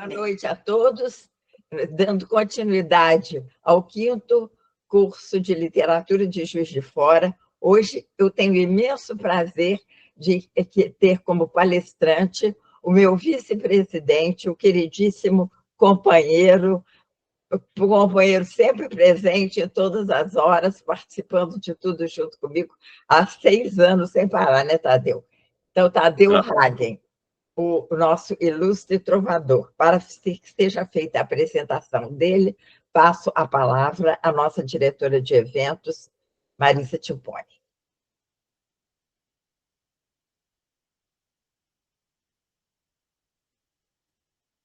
Boa noite a todos. Dando continuidade ao 5º curso de Literatura de Juiz de Fora, hoje eu tenho imenso prazer de ter como palestrante o meu vice-presidente, o queridíssimo companheiro sempre presente em todas as horas, participando de tudo junto comigo, há 6 anos sem parar, né, Tadeu? Então, Tadeu Hagen, o nosso ilustre trovador. Para que seja feita a apresentação dele, passo a palavra à nossa diretora de eventos, Marisa Timpone.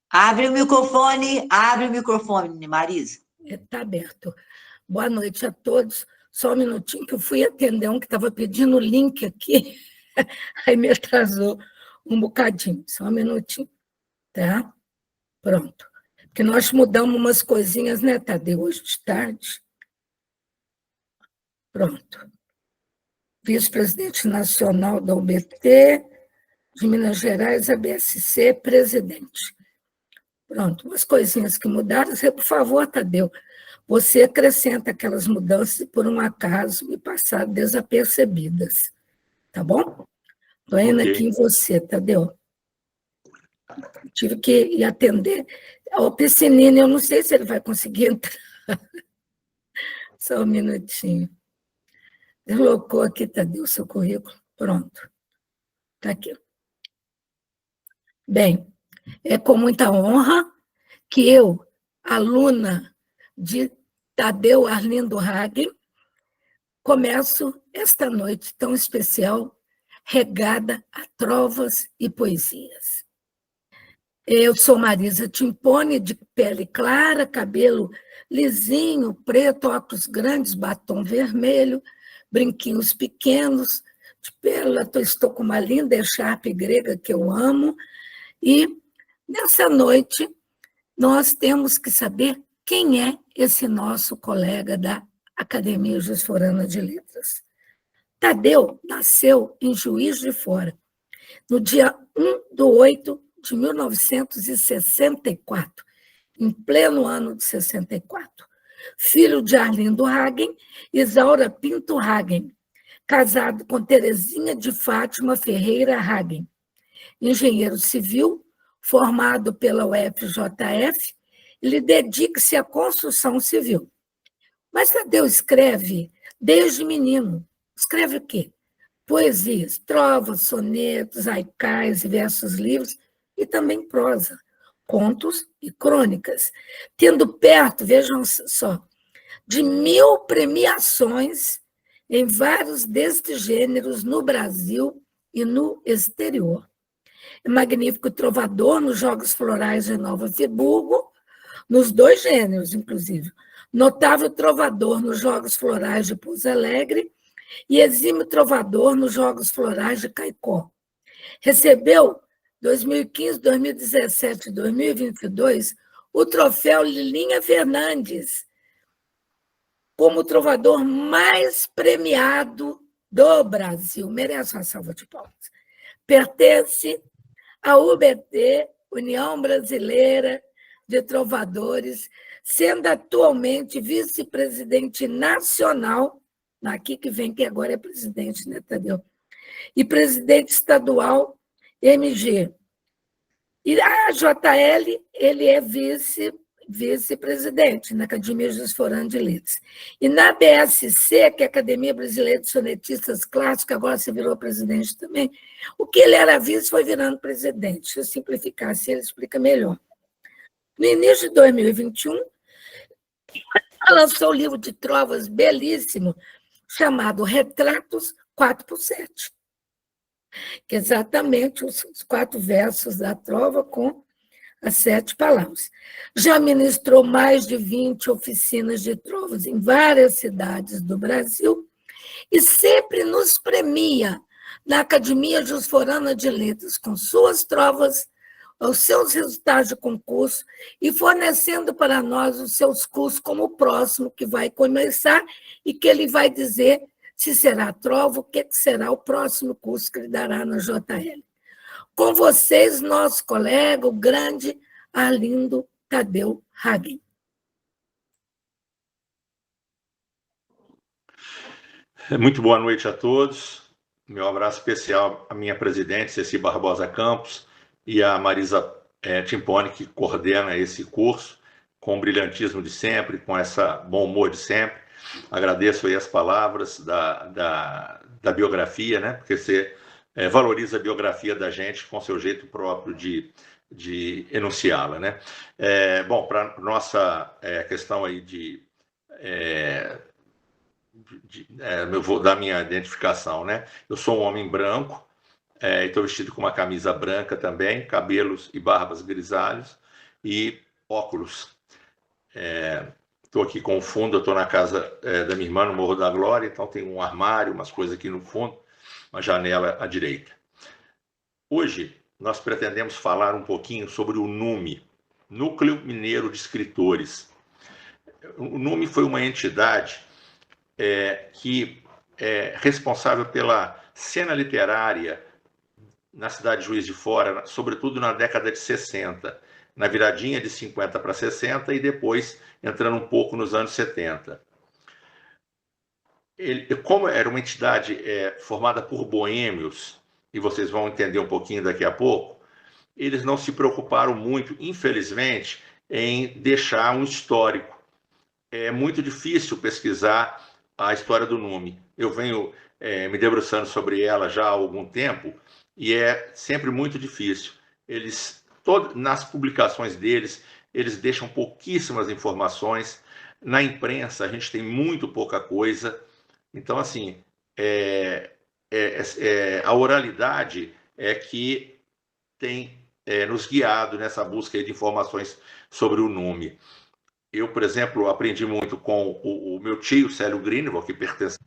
Abre o microfone, Marisa. Está aberto. Boa noite a todos. Só um minutinho que eu fui atender um que estava pedindo o link aqui, aí me atrasou um bocadinho. Só um minutinho, tá? Pronto. Porque nós mudamos umas coisinhas, né, Tadeu, hoje de tarde. Pronto. Vice-presidente nacional da UBT, de Minas Gerais, ABSC, presidente. Pronto, umas coisinhas que mudaram. Você, por favor, Tadeu, você acrescenta aquelas mudanças e, por um acaso, me passaram desapercebidas. Tá bom? Estou indo aqui em você, Tadeu. Tive que ir atender. O Piscinini, eu não sei se ele vai conseguir entrar. Só um minutinho. Deslocou aqui, Tadeu, seu currículo. Pronto. Está aqui. Bem, é com muita honra que eu, aluna de Tadeu Arlindo Hagen, começo esta noite tão especial, regada a trovas e poesias. Eu sou Marisa Timpone, de pele clara, cabelo lisinho, preto, óculos grandes, batom vermelho, brinquinhos pequenos, de pérola, estou com uma linda echarpe grega que eu amo, e nessa noite nós temos que saber quem é esse nosso colega da Academia Juiz Forana de Letras. Tadeu nasceu em Juiz de Fora, no dia 1/8 de 1964, em pleno ano de 64. Filho de Arlindo Hagen e Isaura Pinto Hagen, casado com Terezinha de Fátima Ferreira Hagen, engenheiro civil, formado pela UFJF, ele dedica-se à construção civil. Mas Tadeu escreve desde menino. Escreve o quê? Poesias, trovas, sonetos, haikais, versos livres e também prosa, contos e crônicas, tendo perto, vejam só, de 1000 premiações em vários destes gêneros no Brasil e no exterior. É magnífico trovador nos Jogos Florais de Nova Friburgo, nos 2 gêneros, inclusive. Notável trovador nos Jogos Florais de Pouso Alegre e exímio trovador nos Jogos Florais de Caicó. Recebeu, 2015, 2017 e 2022, o troféu Lilinha Fernandes, como o trovador mais premiado do Brasil. Merece uma salva de palmas. Pertence à UBT, União Brasileira de Trovadores, sendo atualmente vice-presidente nacional, aqui que vem, que agora é presidente, né, Tadeu? E presidente estadual MG. E a JL, ele é vice-presidente na Academia Juiz Forana de Letras. E na BSC, que é a Academia Brasileira de Sonetistas Clássicos, agora se virou presidente também, o que ele era vice foi virando presidente. Deixa eu simplificar, assim ele explica melhor. No início de 2021, lançou um livro de trovas belíssimo, chamado Retratos 4x7, que é exatamente os 4 versos da trova com as 7 palavras. Já ministrou mais de 20 oficinas de trovas em várias cidades do Brasil e sempre nos premia na Academia Juiz Forana de Letras com suas trovas, os seus resultados de concurso e fornecendo para nós os seus cursos como o próximo que vai começar e que ele vai dizer se será trova, o que será o próximo curso que ele dará na JL. Com vocês, nosso colega, o grande Arlindo Tadeu Hagen. Muito boa noite a todos. Meu abraço especial à minha presidente, Ceci Barbosa Campos, e à Marisa Timpone, que coordena esse curso, com o brilhantismo de sempre, com esse bom humor de sempre. Agradeço aí as palavras da biografia, né? Porque você valoriza a biografia da gente com seu jeito próprio de enunciá-la, né? Bom, para nossa questão aí da minha identificação, né? Eu sou um homem branco, estou vestido com uma camisa branca também, cabelos e barbas grisalhos e óculos. Estou aqui com o fundo, eu estou na casa da minha irmã, no Morro da Glória, então tem um armário, umas coisas aqui no fundo, uma janela à direita. Hoje nós pretendemos falar um pouquinho sobre o NUME, Núcleo Mineiro de Escritores. O NUME foi uma entidade que é responsável pela cena literária na cidade de Juiz de Fora, sobretudo na década de 60, na viradinha de 50 para 60 e depois entrando um pouco nos anos 70. Como era uma entidade formada por boêmios, e vocês vão entender um pouquinho daqui a pouco, eles não se preocuparam muito, infelizmente, em deixar um histórico. É muito difícil pesquisar a história do NUME. Eu venho me debruçando sobre ela já há algum tempo e é sempre muito difícil. Nas publicações deles, eles deixam pouquíssimas informações. Na imprensa, a gente tem muito pouca coisa. Então, assim, a oralidade é que tem nos guiado nessa busca de informações sobre o NUME. Eu, por exemplo, aprendi muito com o meu tio, Célio Greenwald, que pertence,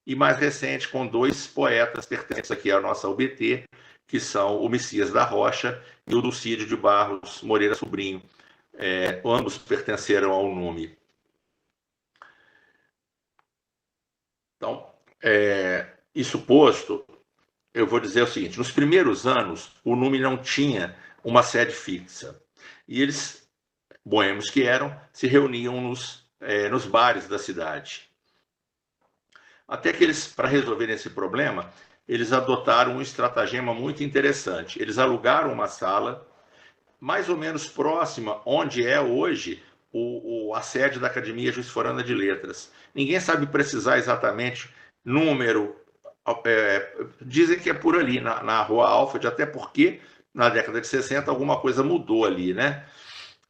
e mais recente com dois poetas pertencentes aqui à nossa UBT, que são o Messias da Rocha e o Dulcídio de Barros Moreira Sobrinho. Ambos pertenceram ao NUME. Então, isso posto, eu vou dizer o seguinte: nos primeiros anos, o NUME não tinha uma sede fixa. E eles, boêmios que eram, se reuniam nos bares da cidade. Até que eles, para resolver esse problema, eles adotaram um estratagema muito interessante. Eles alugaram uma sala mais ou menos próxima onde é hoje a sede da Academia Juiz de Fora de Letras. Ninguém sabe precisar exatamente número. Dizem que é por ali, na Rua Alfred, até porque na década de 60 alguma coisa mudou ali, né?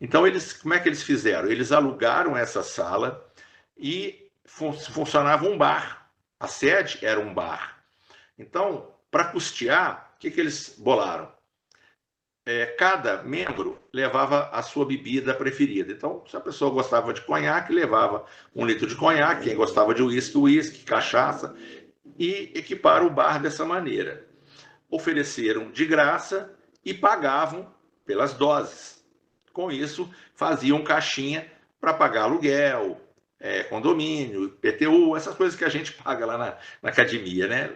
Então, como é que eles fizeram? Eles alugaram essa sala e funcionava um bar. A sede era um bar. Então, para custear, o que eles bolaram? Cada membro levava a sua bebida preferida. Então, se a pessoa gostava de conhaque, levava 1 litro de conhaque. Quem gostava de uísque, cachaça. E equiparam o bar dessa maneira. Ofereceram de graça e pagavam pelas doses. Com isso, faziam caixinha para pagar aluguel, condomínio, IPTU, essas coisas que a gente paga lá na academia, né?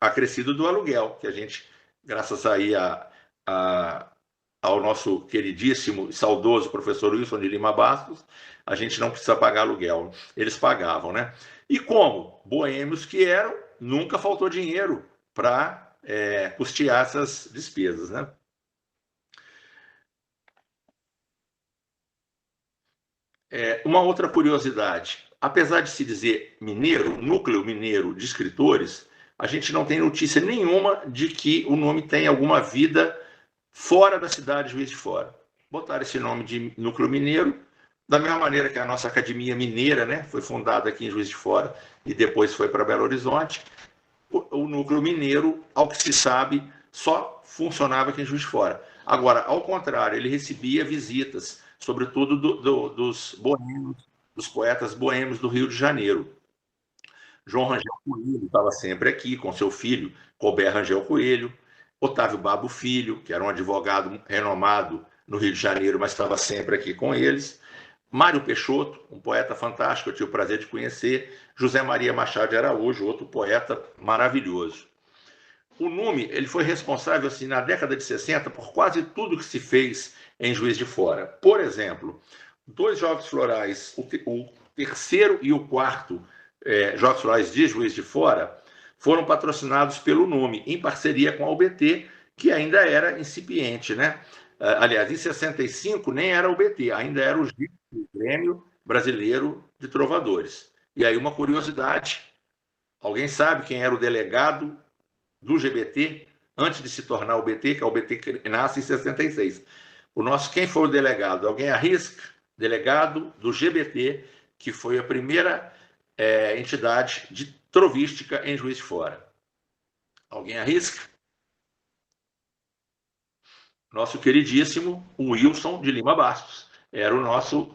Acrescido do aluguel, que a gente, graças aí ao nosso queridíssimo e saudoso professor Wilson de Lima Bastos, a gente não precisa pagar aluguel. Eles pagavam, né? E como boêmios que eram, nunca faltou dinheiro para custear essas despesas, né? Uma outra curiosidade: apesar de se dizer mineiro, Núcleo Mineiro de Escritores, a gente não tem notícia nenhuma de que o nome tem alguma vida fora da cidade de Juiz de Fora. Botaram esse nome de Núcleo Mineiro, da mesma maneira que a nossa Academia Mineira, né, foi fundada aqui em Juiz de Fora e depois foi para Belo Horizonte. O Núcleo Mineiro, ao que se sabe, só funcionava aqui em Juiz de Fora. Agora, ao contrário, ele recebia visitas, sobretudo dos boêmios, dos poetas boêmios do Rio de Janeiro. João Rangel Coelho estava sempre aqui com seu filho, Colbert Rangel Coelho. Otávio Babo Filho, que era um advogado renomado no Rio de Janeiro, mas estava sempre aqui com eles. Mário Peixoto, um poeta fantástico, eu tive o prazer de conhecer. José Maria Machado de Araújo, outro poeta maravilhoso. O NUME, ele foi responsável, assim, na década de 60, por quase tudo que se fez em Juiz de Fora. Por exemplo, 2 Jogos Florais, o terceiro e o quarto Jogos Florais de Juiz de Fora, foram patrocinados pelo NUME, em parceria com a UBT, que ainda era incipiente, né? Aliás, em 65 nem era o UBT, ainda era o Grêmio Brasileiro de Trovadores. E aí uma curiosidade, alguém sabe quem era o delegado do GBT antes de se tornar o UBT, que é o UBT que nasce em 66? Quem foi o delegado? Alguém arrisca? Delegado do GBT, que foi a primeira entidade de trovística em Juiz de Fora. Alguém arrisca? Nosso queridíssimo Wilson de Lima Bastos. Era o nosso...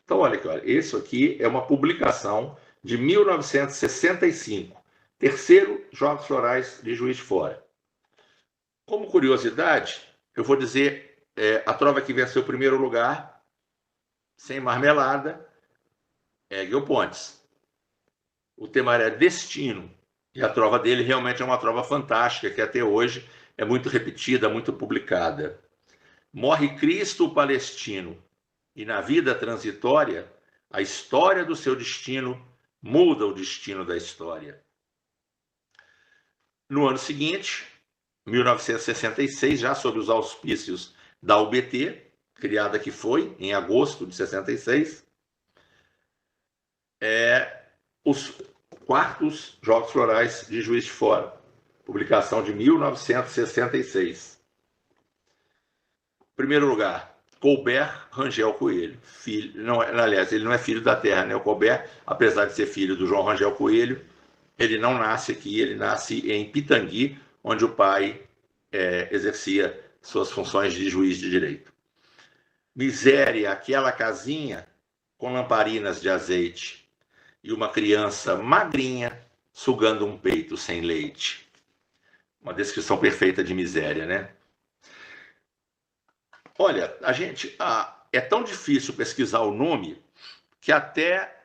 Então, olha aqui, isso aqui é uma publicação de 1965. Terceiro Jogos Florais de Juiz de Fora. Como curiosidade, eu vou dizer a trova que venceu o primeiro lugar, sem marmelada, é Hélio Pontes. O tema era Destino. E a trova dele realmente é uma trova fantástica, que até hoje é muito repetida, muito publicada. Morre Cristo o Palestino, e na vida transitória, a história do seu destino muda o destino da história. No ano seguinte, 1966, já sob os auspícios da UBT, criada que foi em agosto de 66, os quartos Jogos Florais de Juiz de Fora, publicação de 1966. Primeiro lugar, Colbert Rangel Coelho, filho, não, aliás, ele não é filho da terra, né? O Colbert, apesar de ser filho do João Rangel Coelho, ele não nasce aqui, ele nasce em Pitangui, onde o pai exercia suas funções de juiz de direito. Miséria, aquela casinha com lamparinas de azeite e uma criança magrinha sugando um peito sem leite. Uma descrição perfeita de miséria, né? Olha, é tão difícil pesquisar o nome que até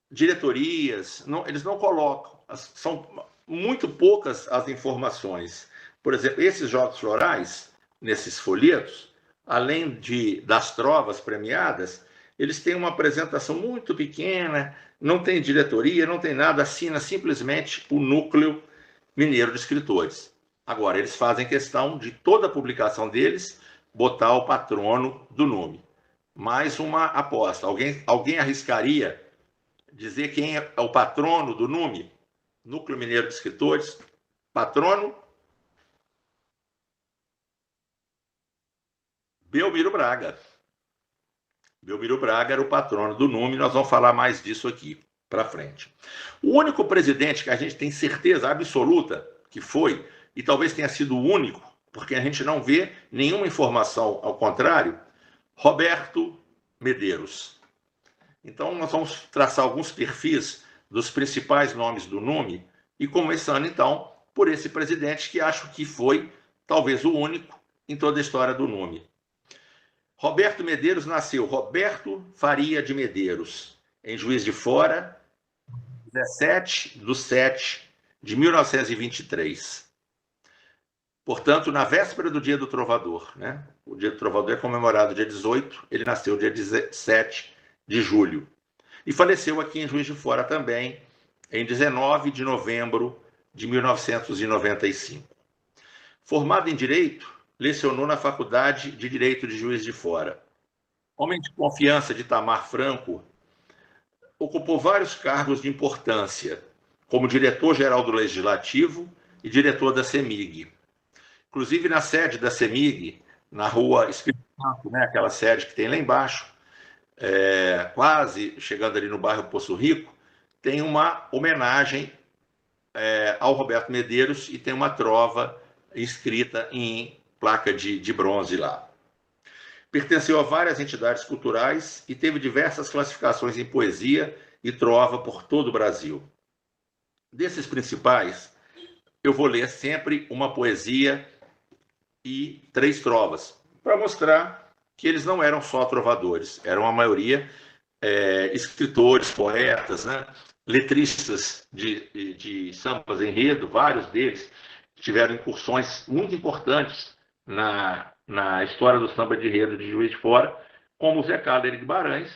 diretorias, eles não colocam, são muito poucas as informações. Por exemplo, esses Jogos Florais, nesses folhetos, além das trovas premiadas, eles têm uma apresentação muito pequena, não tem diretoria, não tem nada, assina simplesmente o Núcleo Mineiro de Escritores. Agora, eles fazem questão de toda a publicação deles botar o patrono do nome. Mais uma aposta. Alguém arriscaria dizer quem é o patrono do NUME? Núcleo Mineiro de Escritores. Patrono? Belmiro Braga. Belmiro Braga era o patrono do NUME. Nós vamos falar mais disso aqui para frente. O único presidente que a gente tem certeza absoluta que foi, e talvez tenha sido o único, porque a gente não vê nenhuma informação ao contrário, Roberto Medeiros. Então, nós vamos traçar alguns perfis dos principais nomes do NUME e começando, então, por esse presidente que acho que foi, talvez, o único em toda a história do NUME. Roberto Medeiros nasceu Roberto Faria de Medeiros, em Juiz de Fora, 17/7/1923. Portanto, na véspera do Dia do Trovador, né? O Dia do Trovador é comemorado dia 18, ele nasceu dia 17 de julho. E faleceu aqui em Juiz de Fora também, em 19 de novembro de 1995. Formado em Direito, lecionou na Faculdade de Direito de Juiz de Fora. Homem de confiança de Itamar Franco, ocupou vários cargos de importância, como diretor-geral do Legislativo e diretor da CEMIG. Inclusive, na sede da CEMIG, na rua Espírito Santo, né, aquela sede que tem lá embaixo, quase chegando ali no bairro Poço Rico, tem uma homenagem ao Roberto Medeiros e tem uma trova escrita em placa de bronze lá. Pertenceu a várias entidades culturais e teve diversas classificações em poesia e trova por todo o Brasil. Desses principais, eu vou ler sempre uma poesia e 3 trovas, para mostrar que eles não eram só trovadores, eram a maioria escritores, poetas, né? Letristas de sambas enredo, vários deles tiveram incursões muito importantes na na história do samba de enredo de Juiz de Fora, como o Zé Carlos de Guimarães,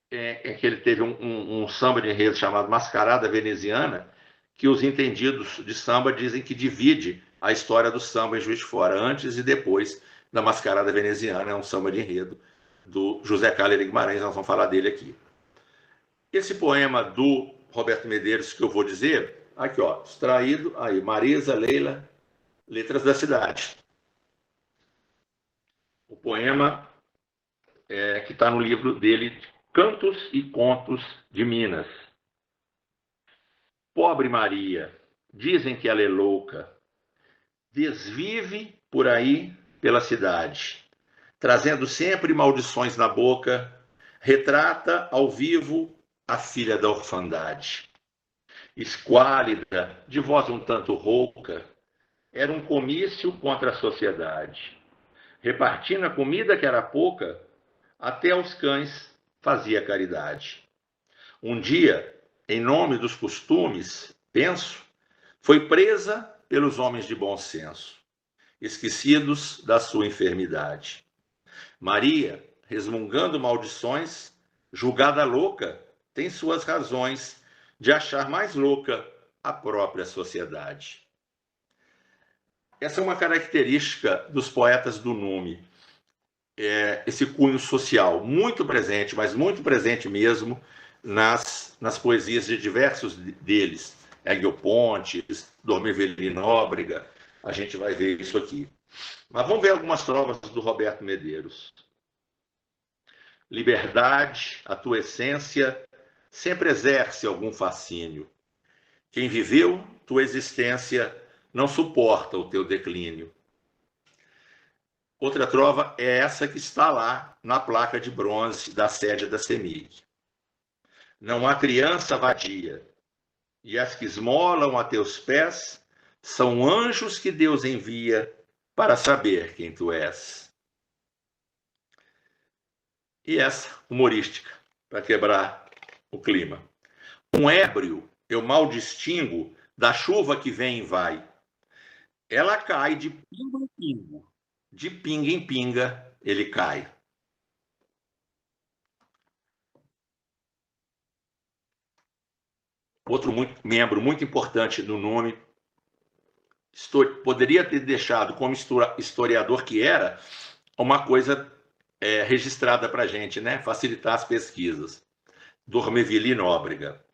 que ele teve um samba de enredo chamado Mascarada Veneziana, que os entendidos de samba dizem que divide a história do samba em Juiz de Fora, antes e depois da Mascarada Veneziana, é um samba de enredo do José Carlos de Guimarães, nós vamos falar dele aqui. Esse poema do Roberto Medeiros que eu vou dizer, aqui ó, extraído, aí, Marisa, Leila, Letras da Cidade. O poema que está no livro dele, Cantos e Contos de Minas. Pobre Maria, dizem que ela é louca, desvive por aí pela cidade, trazendo sempre maldições na boca, retrata ao vivo a filha da orfandade. Esquálida, de voz um tanto rouca, era um comício contra a sociedade. Repartindo a comida que era pouca, até aos cães fazia caridade. Um dia, em nome dos costumes, penso, foi presa pelos homens de bom senso, esquecidos da sua enfermidade. Maria, resmungando maldições, julgada louca, tem suas razões de achar mais louca a própria sociedade. Essa é uma característica dos poetas do Nume, esse cunho social, muito presente, mas muito presente mesmo, nas poesias de diversos deles. Hélio Pontes, Dormir Nóbrega, a gente vai ver isso aqui. Mas vamos ver algumas trovas do Roberto Medeiros. Liberdade, a tua essência, sempre exerce algum fascínio. Quem viveu tua existência não suporta o teu declínio. Outra trova é essa que está lá na placa de bronze da sede da CEMIG. Não há criança vadia, e as que esmolam a teus pés são anjos que Deus envia para saber quem tu és. E essa, humorística, para quebrar o clima. Um ébrio eu mal distingo da chuva que vem e vai. Ela cai de pingo em pingo, de pinga em pinga ele cai. Outro membro muito importante do Nume, poderia ter deixado como historiador que era, uma coisa registrada para a gente, né? Facilitar as pesquisas. Dormir Nóbrega.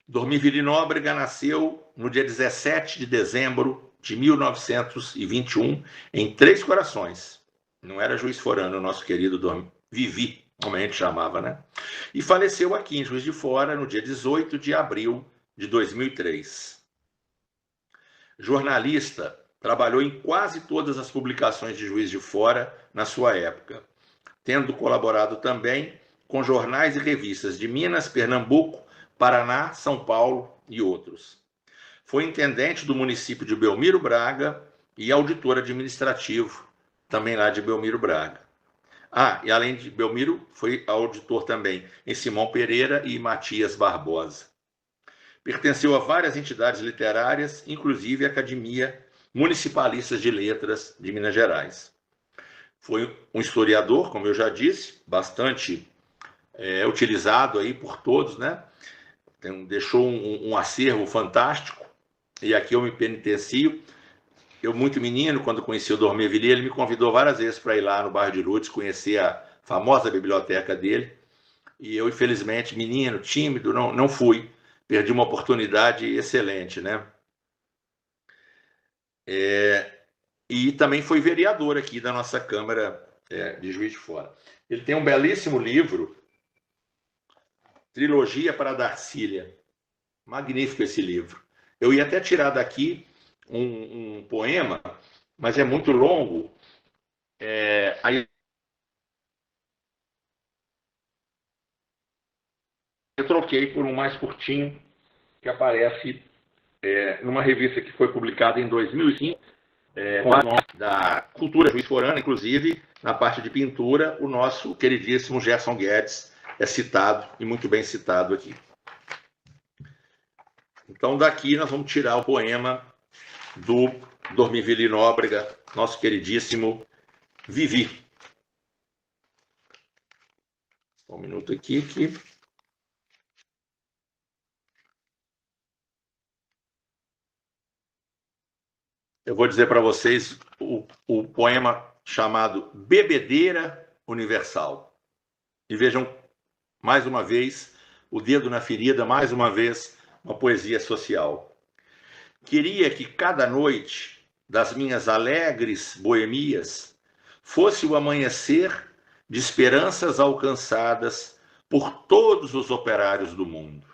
Dormir Nóbrega nasceu no dia 17 de dezembro de 1921, em Três Corações. Não era Juiz Forano, o nosso querido Vivi, como a gente chamava, né? E faleceu aqui em Juiz de Fora no dia 18 de abril de 2003. Jornalista, trabalhou em quase todas as publicações de Juiz de Fora na sua época, tendo colaborado também com jornais e revistas de Minas, Pernambuco, Paraná, São Paulo e outros. Foi intendente do município de Belmiro Braga e auditor administrativo, também lá de Belmiro Braga. E além de Belmiro, foi auditor também em Simão Pereira e Matias Barbosa. Pertenceu a várias entidades literárias, inclusive a Academia Municipalista de Letras de Minas Gerais. Foi um historiador, como eu já disse, bastante utilizado aí por todos, né? Deixou um acervo fantástico, e aqui eu me penitencio. Eu, muito menino, quando conheci o Dormir-Villiers, ele me convidou várias vezes para ir lá no bairro de Lourdes conhecer a famosa biblioteca dele, e eu, infelizmente, menino, tímido, não fui. Perdi uma oportunidade excelente, né? E também foi vereador aqui da nossa Câmara de Juiz de Fora. Ele tem um belíssimo livro, Trilogia para Darcília. Magnífico esse livro. Eu ia até tirar daqui um poema, mas é muito longo. Aí eu troquei por um mais curtinho, que aparece numa revista que foi publicada em 2005, com o nome da Cultura Juiz Forana, inclusive, na parte de pintura, o nosso queridíssimo Gerson Guedes é citado, e muito bem citado aqui. Então, daqui nós vamos tirar o poema do Dormiville Nóbrega, nosso queridíssimo Vivi. Um minuto aqui que... eu vou dizer para vocês o poema chamado Bebedeira Universal. E vejam, mais uma vez, o dedo na ferida, mais uma vez, uma poesia social. Queria que cada noite das minhas alegres boemias fosse o amanhecer de esperanças alcançadas por todos os operários do mundo.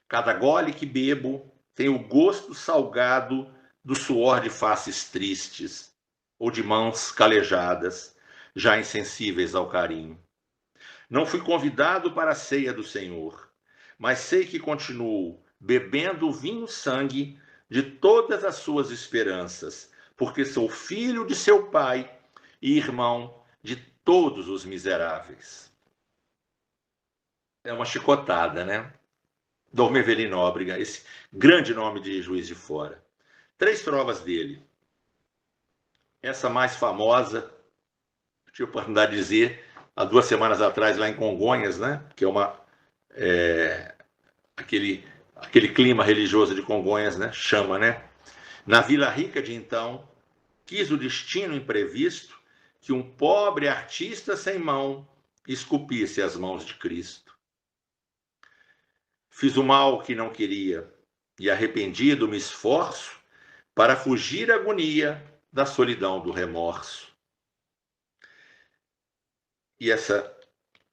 Cada gole que bebo tem o gosto salgado do suor de faces tristes ou de mãos calejadas, já insensíveis ao carinho. Não fui convidado para a ceia do Senhor, mas sei que continuo bebendo o vinho-sangue de todas as suas esperanças, porque sou filho de seu pai e irmão de todos os miseráveis. É uma chicotada, né? Dormiville Nóbrega, esse grande nome de Juiz de Fora. 3 trovas dele. Essa mais famosa, tive a oportunidade de dizer há 2 semanas atrás lá em Congonhas, né? Que é aquele clima religioso de Congonhas, né? Chama, né? Na Vila Rica de então, quis o destino imprevisto que um pobre artista sem mão esculpisse as mãos de Cristo. Fiz o mal que não queria e arrependido me esforço para fugir à agonia da solidão do remorso. E essa,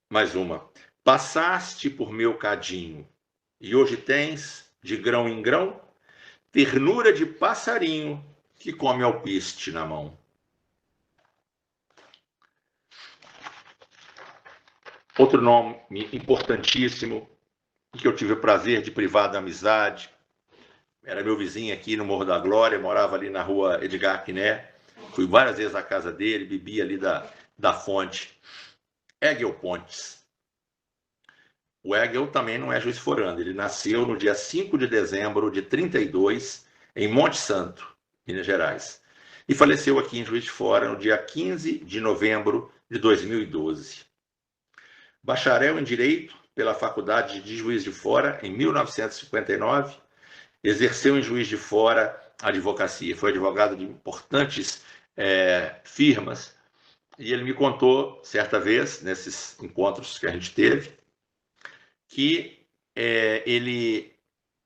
mais uma. Passaste por meu cadinho e hoje tens, de grão em grão, ternura de passarinho que come alpiste na mão. Outro nome importantíssimo, que eu tive o prazer de privar da amizade, era meu vizinho aqui no Morro da Glória, morava ali na rua Edgar Quiné, fui várias vezes à casa dele, bebi ali da fonte. Hegel Pontes. O Hegel também não é juiz forando, ele nasceu no dia 5 de dezembro de 32, em Monte Santo, Minas Gerais, e faleceu aqui em Juiz de Fora no dia 15 de novembro de 2012. Bacharel em Direito pela Faculdade de Juiz de Fora em 1959, exerceu em Juiz de Fora a advocacia, foi advogado de importantes firmas, e ele me contou, certa vez, nesses encontros que a gente teve, que ele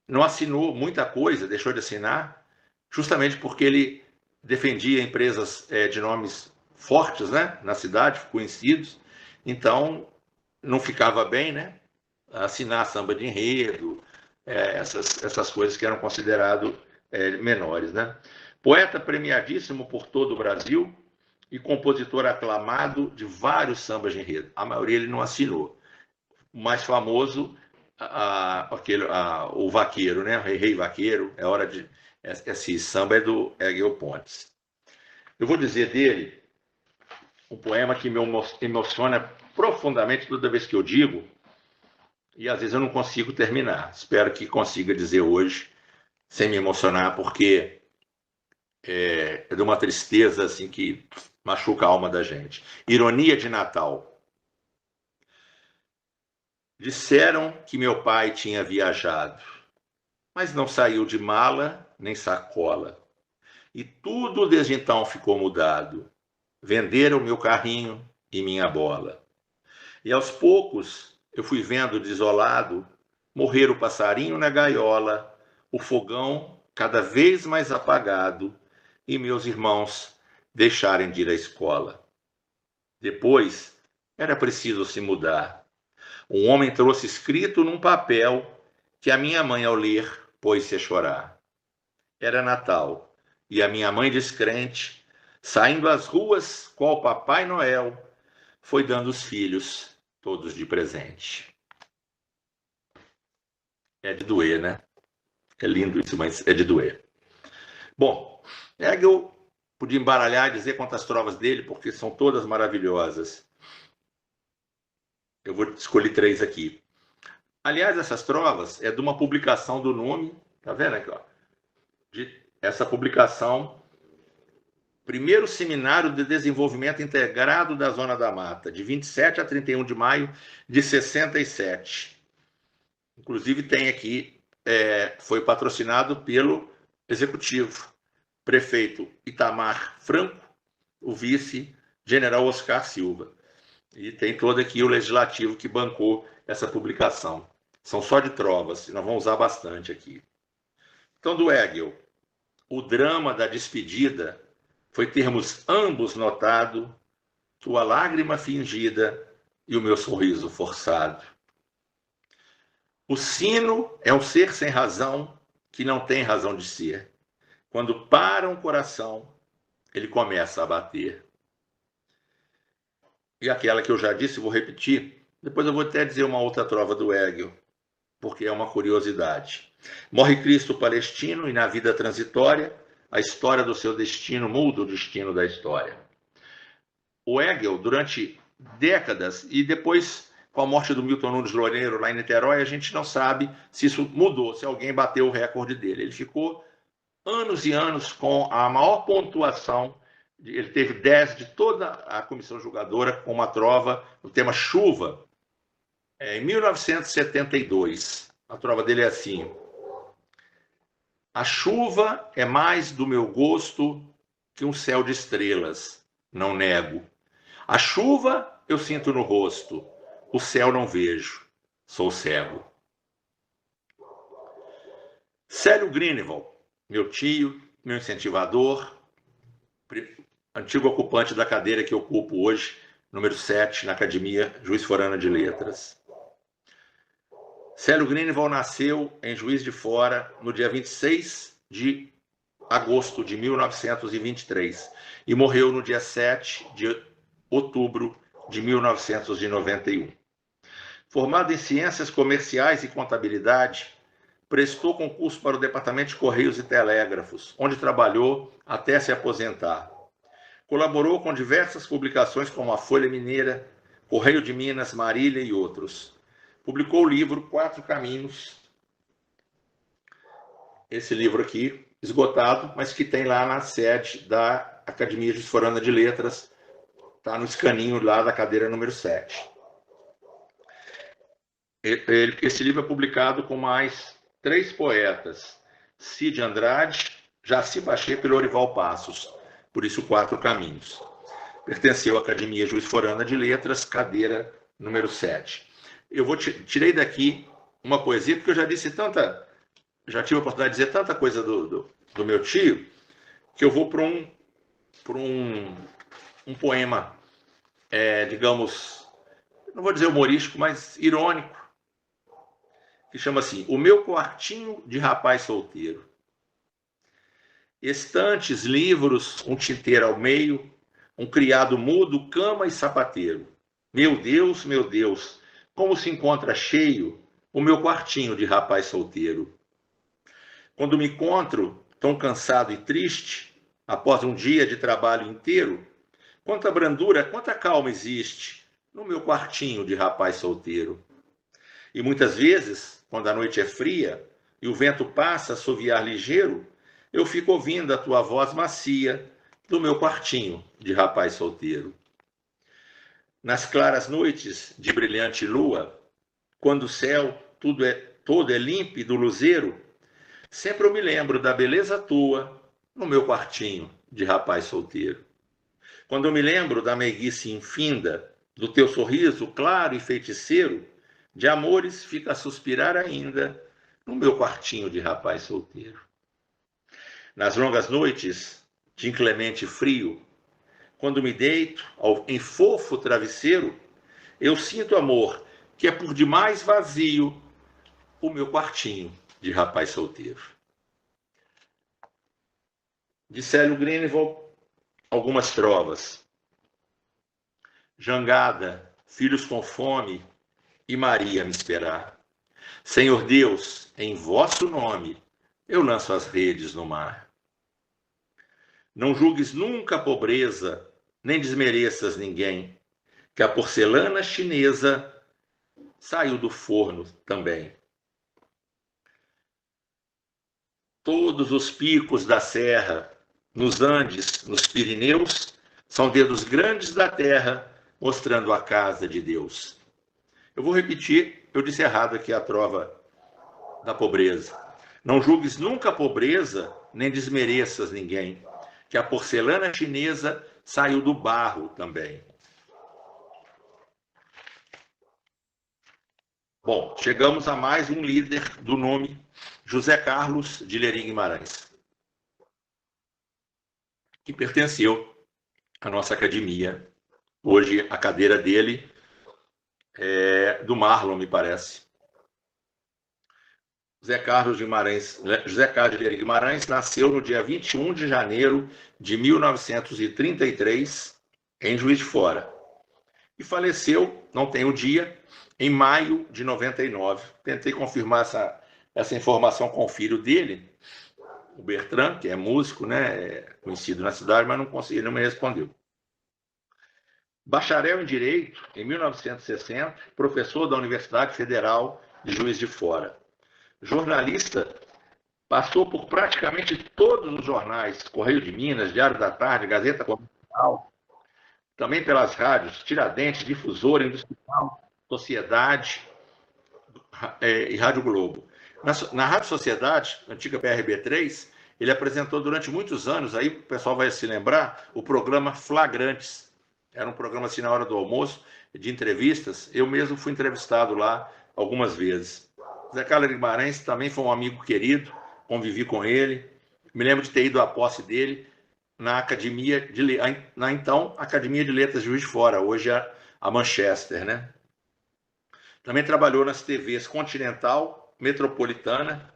não assinou muita coisa, deixou de assinar, justamente porque ele defendia empresas de nomes fortes, né, na cidade, conhecidos, então não ficava bem, né, assinar samba de enredo, essas coisas que eram consideradas menores, né. Poeta premiadíssimo por todo o Brasil e compositor aclamado de vários sambas de enredo. A maioria ele não assinou. O mais famoso, o Vaqueiro, né? Rei Vaqueiro, é hora de... Esse samba é do Hegel Pontes. Eu vou dizer dele um poema que me emociona profundamente toda vez que eu digo, e às vezes eu não consigo terminar. Espero que consiga dizer hoje, sem me emocionar, porque é de uma tristeza assim que machuca a alma da gente. Ironia de Natal. Disseram que meu pai tinha viajado, mas não saiu de mala nem sacola. E tudo desde então ficou mudado. Venderam meu carrinho e minha bola. E aos poucos eu fui vendo desolado morrer o passarinho na gaiola, o fogão cada vez mais apagado e meus irmãos deixarem de ir à escola. Depois era preciso se mudar. Um homem trouxe escrito num papel que a minha mãe, ao ler, pôs-se a chorar. Era Natal, e a minha mãe descrente, saindo às ruas, qual Papai Noel, foi dando os filhos todos de presente. É de doer, né? É lindo isso, mas é de doer. Bom, Hegel podia embaralhar e dizer quantas trovas dele, porque são todas maravilhosas. Eu vou escolher 3 aqui. Aliás, essas trovas é de uma publicação do Nome, tá vendo aqui, ó? Essa publicação primeiro seminário de desenvolvimento integrado da Zona da Mata, de 27 a 31 de maio de 67. Inclusive tem aqui, foi patrocinado pelo Executivo, prefeito Itamar Franco, o vice, general Oscar Silva. E tem todo aqui o Legislativo que bancou essa publicação. São só de trovas, nós vamos usar bastante aqui. Então, do Hegel, o drama da despedida foi termos ambos notado tua lágrima fingida e o meu sorriso forçado. O sino é um ser sem razão que não tem razão de ser. Quando para um coração, ele começa a bater. E aquela que eu já disse, vou repetir, depois eu vou até dizer uma outra trova do Hegel, porque é uma curiosidade. Morre Cristo palestino e na vida transitória, a história do seu destino muda o destino da história. O Hegel, durante décadas, e depois com a morte do Milton Nunes Loureiro lá em Niterói, a gente não sabe se isso mudou, se alguém bateu o recorde dele. Ele ficou anos e anos com a maior pontuação. Ele teve 10 de toda a comissão julgadora com uma trova no tema chuva, em 1972. A trova dele é assim: a chuva é mais do meu gosto que um céu de estrelas, não nego. A chuva eu sinto no rosto, o céu não vejo, sou cego. Célio Greenwald, meu tio, meu incentivador, antigo ocupante da cadeira que ocupo hoje, número 7, na Academia Juiz Forana de Letras. Célio Greenwald nasceu em Juiz de Fora no dia 26 de agosto de 1923 e morreu no dia 7 de outubro de 1991. Formado em Ciências Comerciais e Contabilidade, prestou concurso para o Departamento de Correios e Telégrafos, onde trabalhou até se aposentar. Colaborou com diversas publicações como a Folha Mineira, Correio de Minas, Marília e outros. Publicou o livro 4 Caminhos, esse livro aqui, esgotado, mas que tem lá na sede da Academia Juiz Forana de Letras, está no escaninho lá da cadeira número 7. Esse livro é publicado com mais 3 poetas, Cid Andrade, Jaci Pacheco e Lorival Passos, por isso 4 Caminhos. Pertenceu à Academia Juiz Forana de Letras, cadeira número 7. Eu tirei daqui uma poesia, porque eu já tive a oportunidade de dizer tanta coisa do meu tio, que eu vou para um poema, digamos, não vou dizer humorístico, mas irônico, que chama assim: O meu quartinho de rapaz solteiro. Estantes, livros, um tinteiro ao meio, um criado mudo, cama e sapateiro. Meu Deus, como se encontra cheio o meu quartinho de rapaz solteiro. Quando me encontro tão cansado e triste, após um dia de trabalho inteiro, quanta brandura, quanta calma existe no meu quartinho de rapaz solteiro. E muitas vezes, quando a noite é fria e o vento passa a assoviar ligeiro, eu fico ouvindo a tua voz macia do meu quartinho de rapaz solteiro. Nas claras noites de brilhante lua, quando o céu todo é límpido, luzeiro, sempre eu me lembro da beleza tua no meu quartinho de rapaz solteiro. Quando eu me lembro da meiguice infinda, do teu sorriso claro e feiticeiro, de amores fica a suspirar ainda no meu quartinho de rapaz solteiro. Nas longas noites de inclemente frio, quando me deito em fofo travesseiro, eu sinto, amor, que é por demais vazio o meu quartinho de rapaz solteiro. De Célio Greenwald, algumas trovas. Jangada, filhos com fome, e Maria me esperar. Senhor Deus, em vosso nome, eu lanço as redes no mar. Não julgues nunca a pobreza, nem desmereças ninguém, que a porcelana chinesa saiu do forno também. Todos os picos da serra nos Andes, nos Pirineus, são dedos grandes da terra, mostrando a casa de Deus. Eu vou repetir, eu disse errado aqui a trova da pobreza. Não julgues nunca a pobreza, nem desmereças ninguém, que a porcelana chinesa saiu do barro também. Bom, chegamos a mais um líder do nome José Carlos de Lery Guimarães, que pertenceu à nossa academia. Hoje a cadeira dele é do Marlon, me parece. José Carlos de Lery Guimarães nasceu no dia 21 de janeiro de 1933, em Juiz de Fora. E faleceu, não tem o dia, em maio de 99. Tentei confirmar essa informação com o filho dele, o Bertrand, que é músico, né, conhecido na cidade, mas não consegui, não me respondeu. Bacharel em Direito, em 1960, professor da Universidade Federal de Juiz de Fora. Jornalista, passou por praticamente todos os jornais, Correio de Minas, Diário da Tarde, Gazeta Comercial, também pelas rádios Tiradentes, Difusora, Industrial, Sociedade e Rádio Globo. Na Rádio Sociedade, antiga PRB3, ele apresentou durante muitos anos, aí o pessoal vai se lembrar, o programa Flagrantes. Era um programa assim na hora do almoço, de entrevistas. Eu mesmo fui entrevistado lá algumas vezes. José Carlos Guimarães também foi um amigo querido, convivi com ele. Me lembro de ter ido à posse dele na Academia na então Academia de Letras de Juiz de Fora, hoje a Manchester, né? Também trabalhou nas TVs Continental, Metropolitana.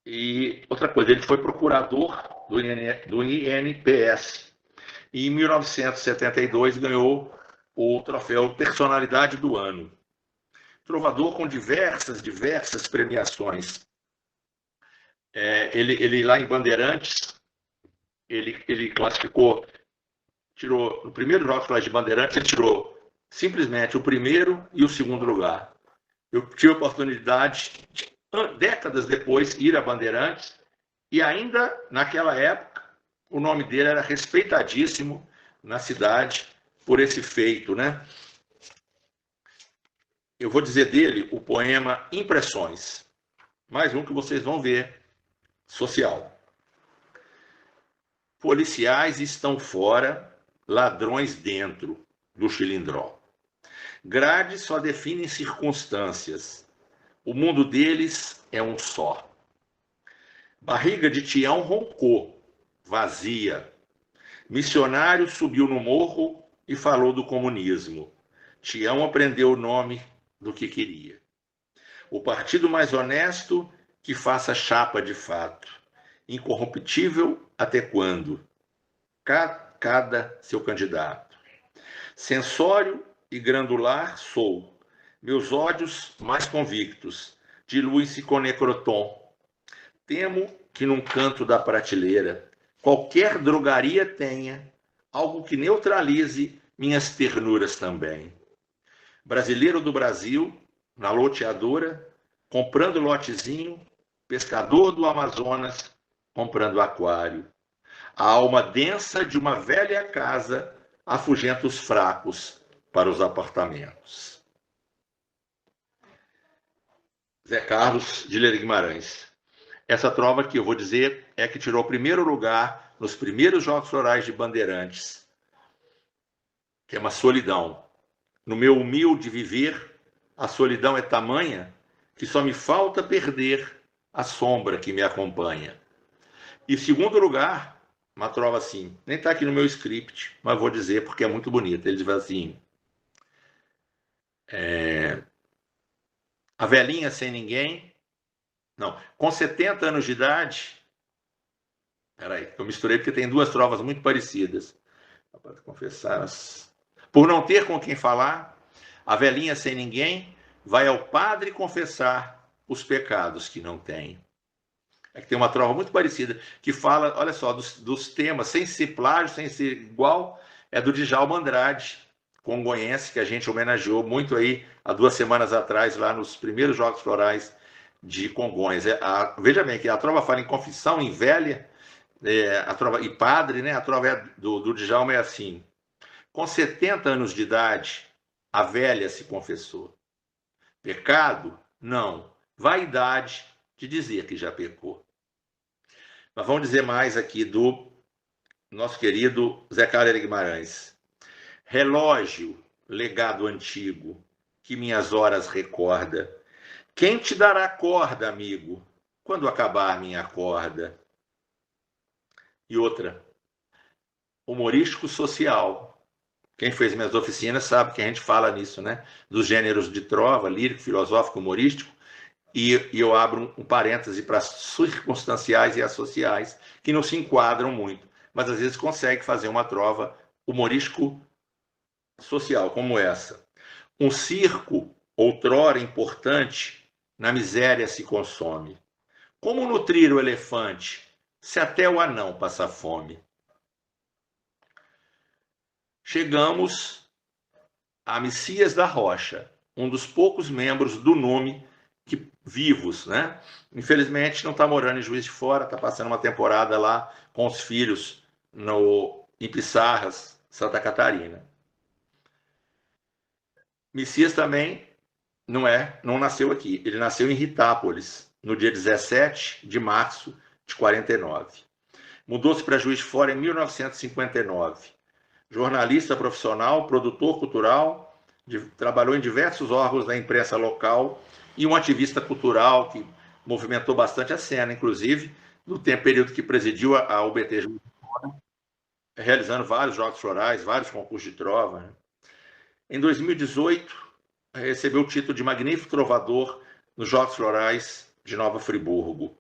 E outra coisa, ele foi procurador do INPS. E em 1972 ganhou o troféu Personalidade do Ano. Trovador com diversas premiações. Ele lá em Bandeirantes, ele classificou, tirou, no primeiro Jogo de Bandeirantes, ele tirou simplesmente o primeiro e o segundo lugar. Eu tive a oportunidade, décadas depois, ir a Bandeirantes, e ainda naquela época, o nome dele era respeitadíssimo na cidade por esse feito, né? Eu vou dizer dele o poema Impressões. Mais um que vocês vão ver, social. Policiais estão fora, ladrões dentro do chilindró. Grades só definem circunstâncias. O mundo deles é um só. Barriga de Tião roncou, vazia. Missionário subiu no morro e falou do comunismo. Tião aprendeu o nome do que queria. O partido mais honesto que faça chapa de fato. Incorruptível até quando? Cada seu candidato. Sensório e grandular sou. Meus ódios mais convictos diluem-se com necrotom. Temo que num canto da prateleira qualquer drogaria tenha algo que neutralize minhas ternuras também. Brasileiro do Brasil, na loteadora, comprando lotezinho, pescador do Amazonas, comprando aquário. A alma densa de uma velha casa afugenta os fracos para os apartamentos. Zé Carlos de Lery Guimarães. Essa trova que eu vou dizer é que tirou o primeiro lugar nos primeiros Jogos Florais de Bandeirantes, que é uma solidão. No meu humilde viver, a solidão é tamanha que só me falta perder a sombra que me acompanha. E segundo lugar, uma trova assim, nem está aqui no meu script, mas vou dizer porque é muito bonita. Ele diz assim, a velhinha sem ninguém, não, com 70 anos de idade, peraí, eu misturei porque tem duas trovas muito parecidas. Para confessar, por não ter com quem falar, a velhinha sem ninguém vai ao padre confessar os pecados que não tem. É que tem uma trova muito parecida que fala, olha só, dos temas, sem ser plágio, sem ser igual, é do Djalma Andrade, congonhense, que a gente homenageou muito aí há 2 semanas atrás, lá nos primeiros Jogos Florais de Congonhas. Veja bem que a trova fala em confissão, em velha, e padre, né? A trova do Djalma é assim: com 70 anos de idade, a velha se confessou. Pecado? Não. Vaidade de dizer que já pecou. Mas vamos dizer mais aqui do nosso querido Zé Carlos Guimarães. Relógio, legado antigo, que minhas horas recorda. Quem te dará corda, amigo, quando acabar minha corda? E outra, humorístico social. Quem fez minhas oficinas sabe que a gente fala nisso, né? Dos gêneros de trova, lírico, filosófico, humorístico. E eu abro um parêntese para circunstanciais e associais, que não se enquadram muito, mas às vezes consegue fazer uma trova humorístico social, como essa. Um circo, outrora importante, na miséria se consome. Como nutrir o elefante, se até o anão passa fome? Chegamos a Messias da Rocha, um dos poucos membros do NUME vivos, né? Infelizmente não está morando em Juiz de Fora, está passando uma temporada lá com os filhos em Pissarras, Santa Catarina. Messias também não nasceu aqui, ele nasceu em Ritápolis, no dia 17 de março de 49. Mudou-se para Juiz de Fora em 1959. Jornalista profissional, produtor cultural, trabalhou em diversos órgãos da imprensa local e um ativista cultural que movimentou bastante a cena, inclusive no período que presidiu a UBT Juiz de Fora, realizando vários jogos florais, vários concursos de trova, né? Em 2018, recebeu o título de Magnífico Trovador nos Jogos Florais de Nova Friburgo.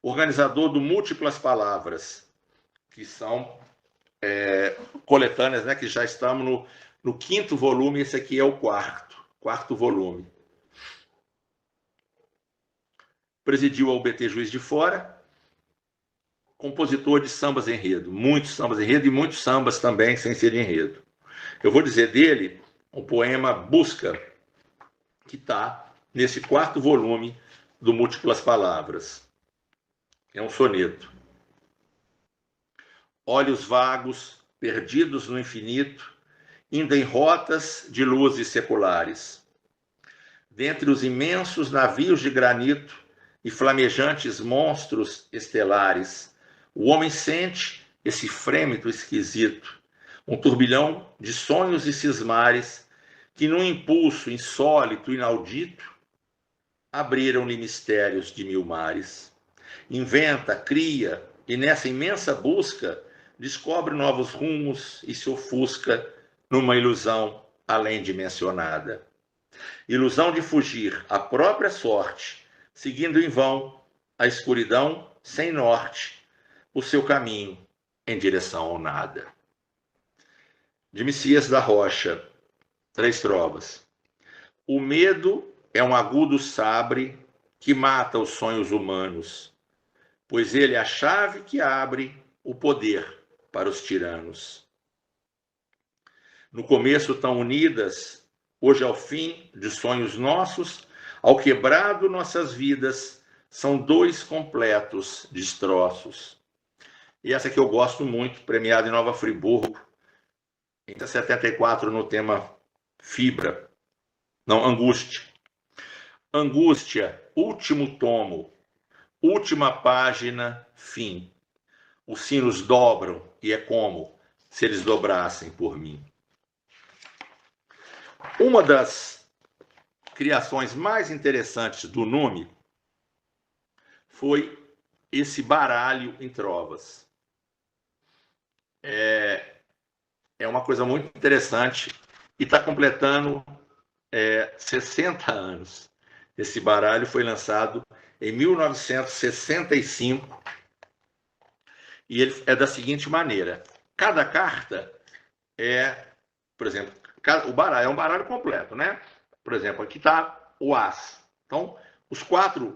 Organizador do Múltiplas Palavras, que são coletâneas, né, que já estamos no 5º volume, esse aqui é o quarto volume. Presidiu a UBT Juiz de Fora, compositor de sambas enredo, muitos sambas enredo e muitos sambas também sem ser de enredo. Eu vou dizer dele o poema Busca, que está nesse 4º volume do Múltiplas Palavras. É um soneto. Olhos vagos, perdidos no infinito, indo em rotas de luzes seculares. Dentre os imensos navios de granito e flamejantes monstros estelares, o homem sente esse frêmito esquisito, um turbilhão de sonhos e cismares que, num impulso insólito e inaudito, abriram-lhe mistérios de mil mares. Inventa, cria, e nessa imensa busca descobre novos rumos e se ofusca numa ilusão além dimensionada. Ilusão de fugir à própria sorte, seguindo em vão a escuridão sem norte, o seu caminho em direção ao nada. De Messias da Rocha, 3 trovas. O medo é um agudo sabre que mata os sonhos humanos, pois ele é a chave que abre o poder para os tiranos. No começo tão unidas, hoje ao fim de sonhos nossos, ao quebrado nossas vidas, são 2 completos destroços. E essa que eu gosto muito, premiada em Nova Friburgo, em 74, no tema Fibra. Não, Angústia. Angústia, último tomo, última página, fim. Os sinos dobram e é como se eles dobrassem por mim. Uma das criações mais interessantes do NUME foi esse baralho em trovas. É uma coisa muito interessante e está completando 60 anos. Esse baralho foi lançado em 1965 e ele é da seguinte maneira: cada carta por exemplo, o baralho é um baralho completo, né? Por exemplo, aqui está o as. Então, os 4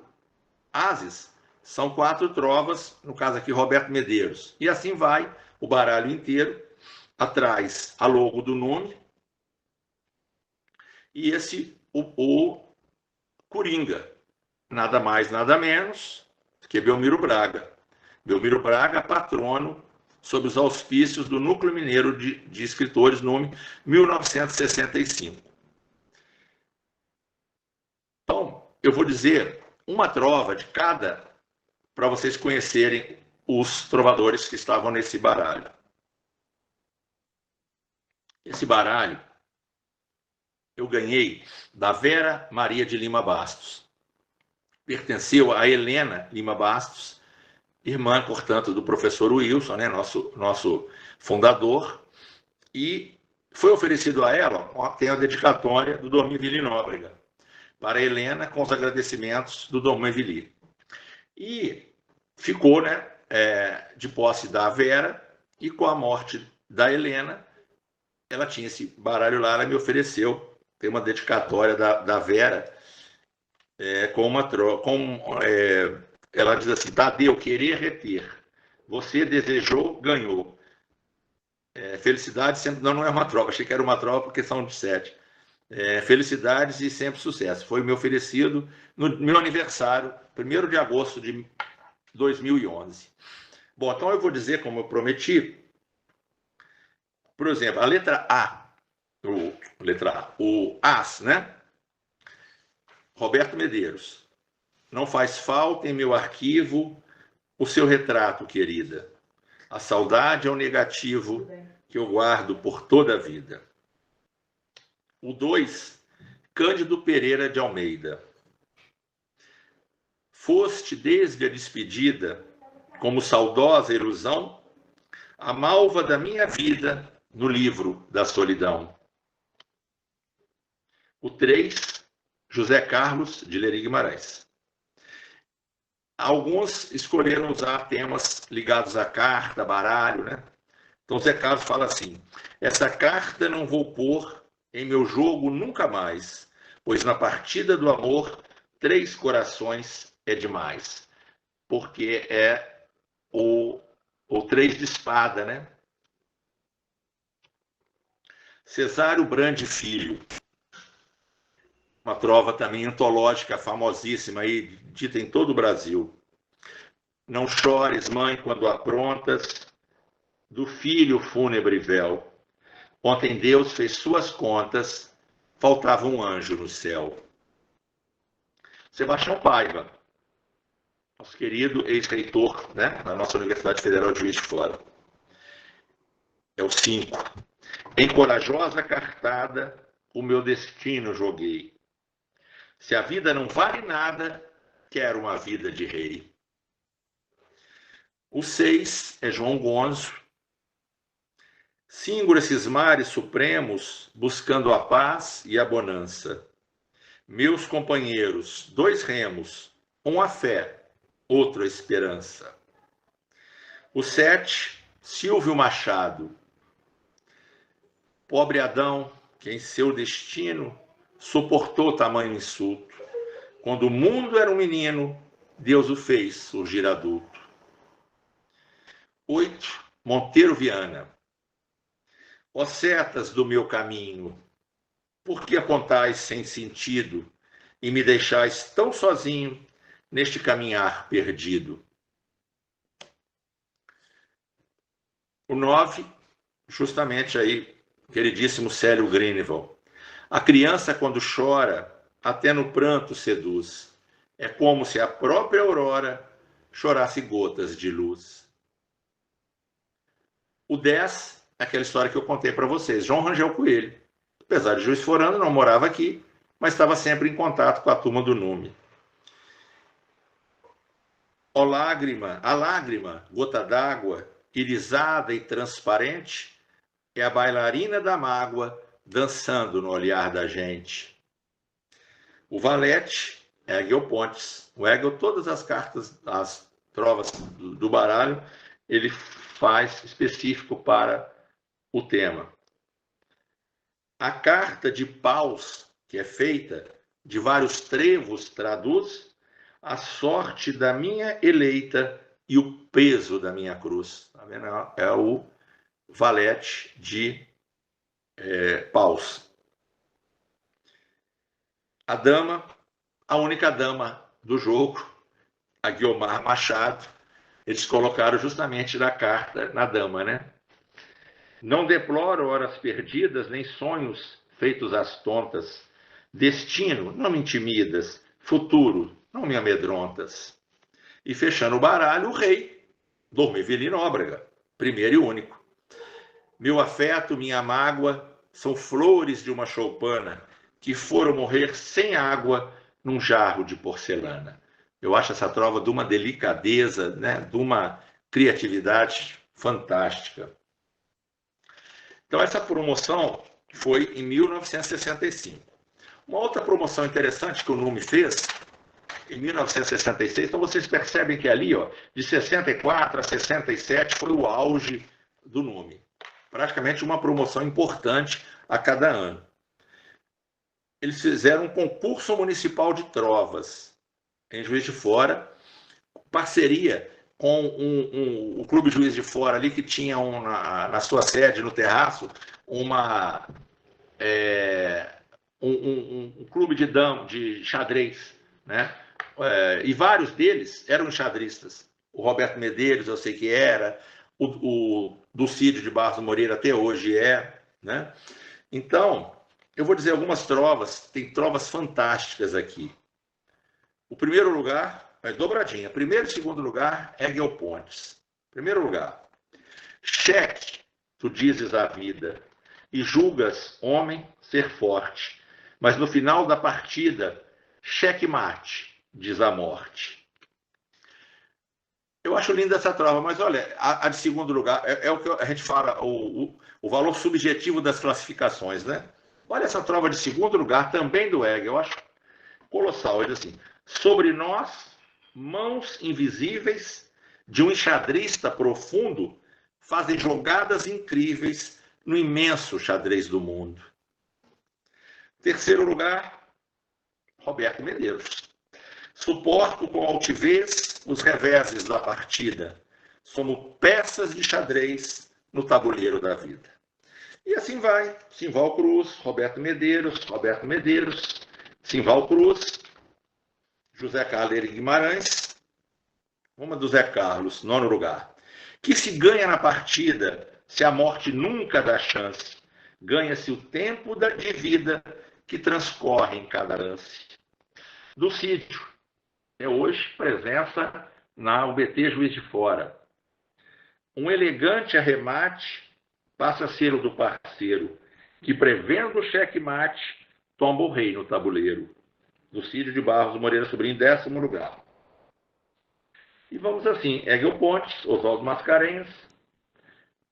ases são 4 trovas, no caso aqui Roberto Medeiros. E assim vai o baralho inteiro. Atrás a logo do NUME. E esse, o Coringa, nada mais, nada menos que Belmiro Braga. Belmiro Braga, patrono, sob os auspícios do Núcleo Mineiro de Escritores, nome 1965. Então, eu vou dizer uma trova de cada, para vocês conhecerem os trovadores que estavam nesse baralho. Esse baralho eu ganhei da Vera Maria de Lima Bastos. Pertenceu a Helena Lima Bastos, irmã, portanto, do professor Wilson, né, nosso fundador, e foi oferecido a ela, tem a dedicatória do Dorminville Nóbrega, para a Helena, com os agradecimentos do Dorminville. E ficou, né, de posse da Vera, e com a morte da Helena, ela tinha esse baralho lá, ela me ofereceu, tem uma dedicatória da Vera, ela diz assim: Tadeu, querer reter. Você desejou, ganhou. Felicidades sempre. Não é uma trova, achei que era uma trova porque são de 7. Felicidades e sempre sucesso. Foi me oferecido no meu aniversário, 1º de agosto de 2011. Bom, então eu vou dizer, como eu prometi, por exemplo, a letra A, o As, né? Roberto Medeiros. Não faz falta em meu arquivo o seu retrato, querida. A saudade é o negativo que eu guardo por toda a vida. O 2, Cândido Pereira de Almeida. Foste desde a despedida, como saudosa ilusão, a malva da minha vida no livro da solidão. O 3, José Carlos de Lery Guimarães. Alguns escolheram usar temas ligados à carta, baralho, né? Então, Zé Carlos fala assim: essa carta não vou pôr em meu jogo nunca mais, pois na partida do amor, 3 corações é demais. Porque é o 3 de espada, né? Cesário Brande Filho. Uma trova também antológica, famosíssima, aí, dita em todo o Brasil. Não chores, mãe, quando aprontas do filho fúnebre véu. Ontem Deus fez suas contas, faltava um anjo no céu. Sebastião Paiva, nosso querido ex-reitor, né, da nossa Universidade Federal de Juiz de Fora. É o 5. Em corajosa cartada, o meu destino joguei. Se a vida não vale nada, quero uma vida de rei. O 6 é João Gonzo. Singo esses mares supremos, buscando a paz e a bonança. Meus companheiros, 2 remos, um a fé, outro a esperança. O 7, Silvio Machado. Pobre Adão, que em seu destino suportou tamanho insulto. Quando o mundo era um menino, Deus o fez surgir adulto. 8, Monteiro Viana. Ó setas do meu caminho, por que apontais sem sentido e me deixais tão sozinho neste caminhar perdido? O 9, justamente aí, queridíssimo Célio Greenwald. A criança, quando chora, até no pranto seduz. É como se a própria aurora chorasse gotas de luz. O 10, aquela história que eu contei para vocês. João Rangel Coelho. Apesar de Juiz de Fora, não morava aqui, mas estava sempre em contato com a turma do Nume. A lágrima, gota d'água, irisada e transparente, é a bailarina da mágoa dançando no olhar da gente. O valete, Hegel Pontes. O Hegel, todas as cartas, as trovas do baralho, ele faz específico para o tema. A carta de paus, que é feita de vários trevos, traduz a sorte da minha eleita e o peso da minha cruz. Tá vendo? É o valete de paus. A dama, a única dama do jogo, a Guiomar Machado, Eles colocaram justamente na carta, na dama, né? Não deploro horas perdidas, nem sonhos feitos às tontas. Destino, não me intimidas. Futuro, não me amedrontas. E fechando o baralho, o rei, Dom Evelino Nóbrega, primeiro e único. Meu afeto, minha mágoa, são flores de uma choupana que foram morrer sem água num jarro de porcelana. Eu acho essa trova de uma delicadeza, né, de uma criatividade fantástica. Então, essa promoção foi em 1965. Uma outra promoção interessante que o Nume fez, em 1966, então vocês percebem que ali, ó, de 64 a 67, foi o auge do Nume. Praticamente uma promoção importante a cada ano. Eles fizeram um concurso municipal de trovas em Juiz de Fora, parceria com o Clube Juiz de Fora ali, que tinha na sua sede, no terraço, um clube de xadrez, né? E vários deles eram xadristas. O Roberto Medeiros, eu sei que era, o Dulcídio de Barros Moreira até hoje é, né? Então, eu vou dizer algumas trovas, tem trovas fantásticas aqui. O primeiro lugar é dobradinha. Primeiro e segundo lugar, Hegel Pontes. Primeiro lugar. Cheque, tu dizes a vida, e julgas, homem, ser forte. Mas no final da partida, cheque-mate, diz a morte. Eu acho linda essa trova, mas olha, a de segundo lugar, é o que a gente fala, o valor subjetivo das classificações, né? Olha essa trova de segundo lugar, também do Hegel, eu acho colossal. Ele diz assim: sobre nós, mãos invisíveis de um enxadrista profundo fazem jogadas incríveis no imenso xadrez do mundo. Terceiro lugar, Roberto Medeiros. Suporto com altivez os reveses da partida. Somos peças de xadrez no tabuleiro da vida. E assim vai. Simval Cruz, Roberto Medeiros, Simval Cruz, José Carlos Guimarães, uma do Zé Carlos, nono lugar. Que se ganha na partida se a morte nunca dá chance? Ganha-se o tempo de vida que transcorre em cada lance. Dulcídio, é hoje presença na UBT Juiz de Fora. Um elegante arremate passa a ser o do parceiro, que prevendo o cheque-mate, tomba o rei no tabuleiro. Dulcídio de Barros Moreira Sobrinho, 10º lugar. E vamos assim, Hegel Pontes, Oswaldo Mascarenhas,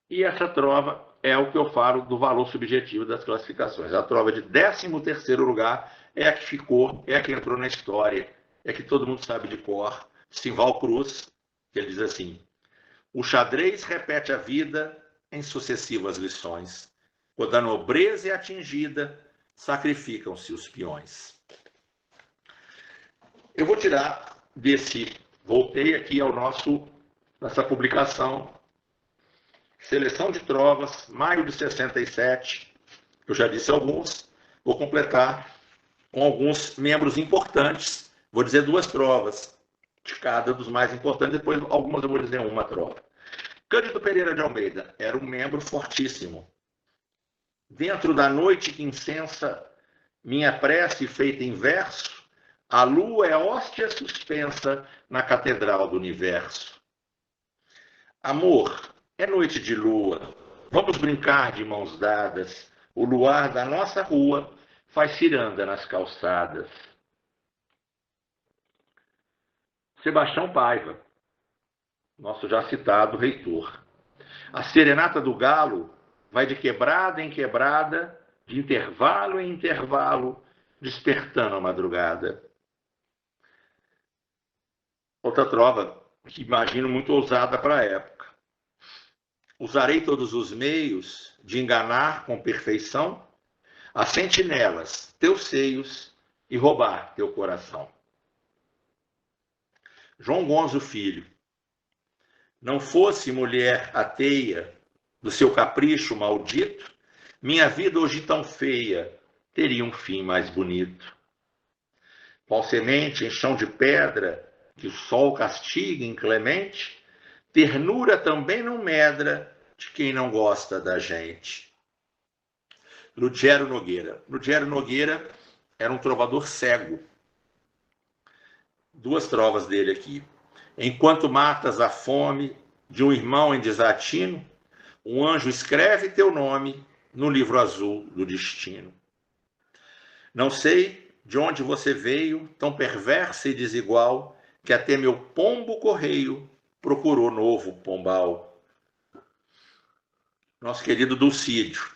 e essa trova é o que eu falo do valor subjetivo das classificações. A trova de 13º lugar é a que ficou, é a que entrou na história, é que todo mundo sabe de cor. Simval Cruz, que ele diz assim: o xadrez repete a vida em sucessivas lições. Quando a nobreza é atingida, sacrificam-se os peões. Eu vou tirar voltei aqui ao nossa publicação, Seleção de Trovas, maio de 67, eu já disse alguns, vou completar com alguns membros importantes, vou dizer 2 trovas de cada dos mais importantes, depois algumas eu vou dizer uma trova. Cândido Pereira de Almeida era um membro fortíssimo. Dentro da noite que incensa minha prece feita em verso, a lua é hóstia suspensa na catedral do universo. Amor, é noite de lua, vamos brincar de mãos dadas, o luar da nossa rua faz ciranda nas calçadas. Sebastião Paiva, nosso já citado reitor. A serenata do galo vai de quebrada em quebrada, de intervalo em intervalo, despertando a madrugada. Outra trova que imagino muito ousada para a época. Usarei todos os meios de enganar com perfeição as sentinelas, teus seios, e roubar teu coração. João Gonzo Filho. Não fosse mulher ateia do seu capricho maldito, minha vida hoje tão feia teria um fim mais bonito. Qual semente em chão de pedra que o sol castiga inclemente, Ternura também não medra de quem não gosta da gente. Ludgero Nogueira. Ludgero Nogueira era um trovador cego. Duas trovas dele aqui. Enquanto matas a fome de um irmão em desatino, um anjo escreve teu nome no livro azul do destino. Não sei de onde você veio, tão perversa e desigual, que até meu pombo correio procurou novo pombal. Nosso querido Dulcídio.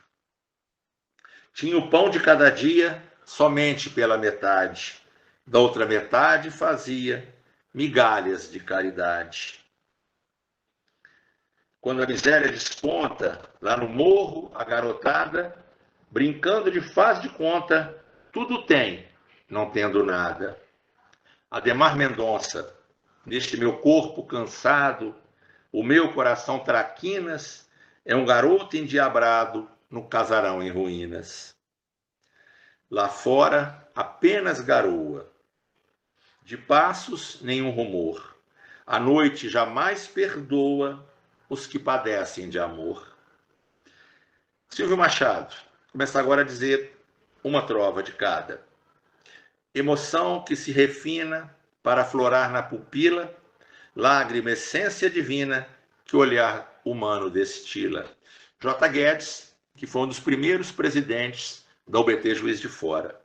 Tinha o pão de cada dia somente pela metade. Da outra metade fazia migalhas de caridade. Quando a miséria desponta, lá no morro, a garotada, brincando de faz de conta, tudo tem, não tendo nada. Ademar Mendonça, neste meu corpo cansado, o meu coração traquinas, é um garoto endiabrado no casarão em ruínas. Lá fora, apenas garoa. De passos, nenhum rumor. A noite jamais perdoa os que padecem de amor. Silvio Machado, começa agora a dizer uma trova de cada. Emoção que se refina para aflorar na pupila, lágrima essência divina que o olhar humano destila. J. Guedes, que foi um dos primeiros presidentes da UBT Juiz de Fora.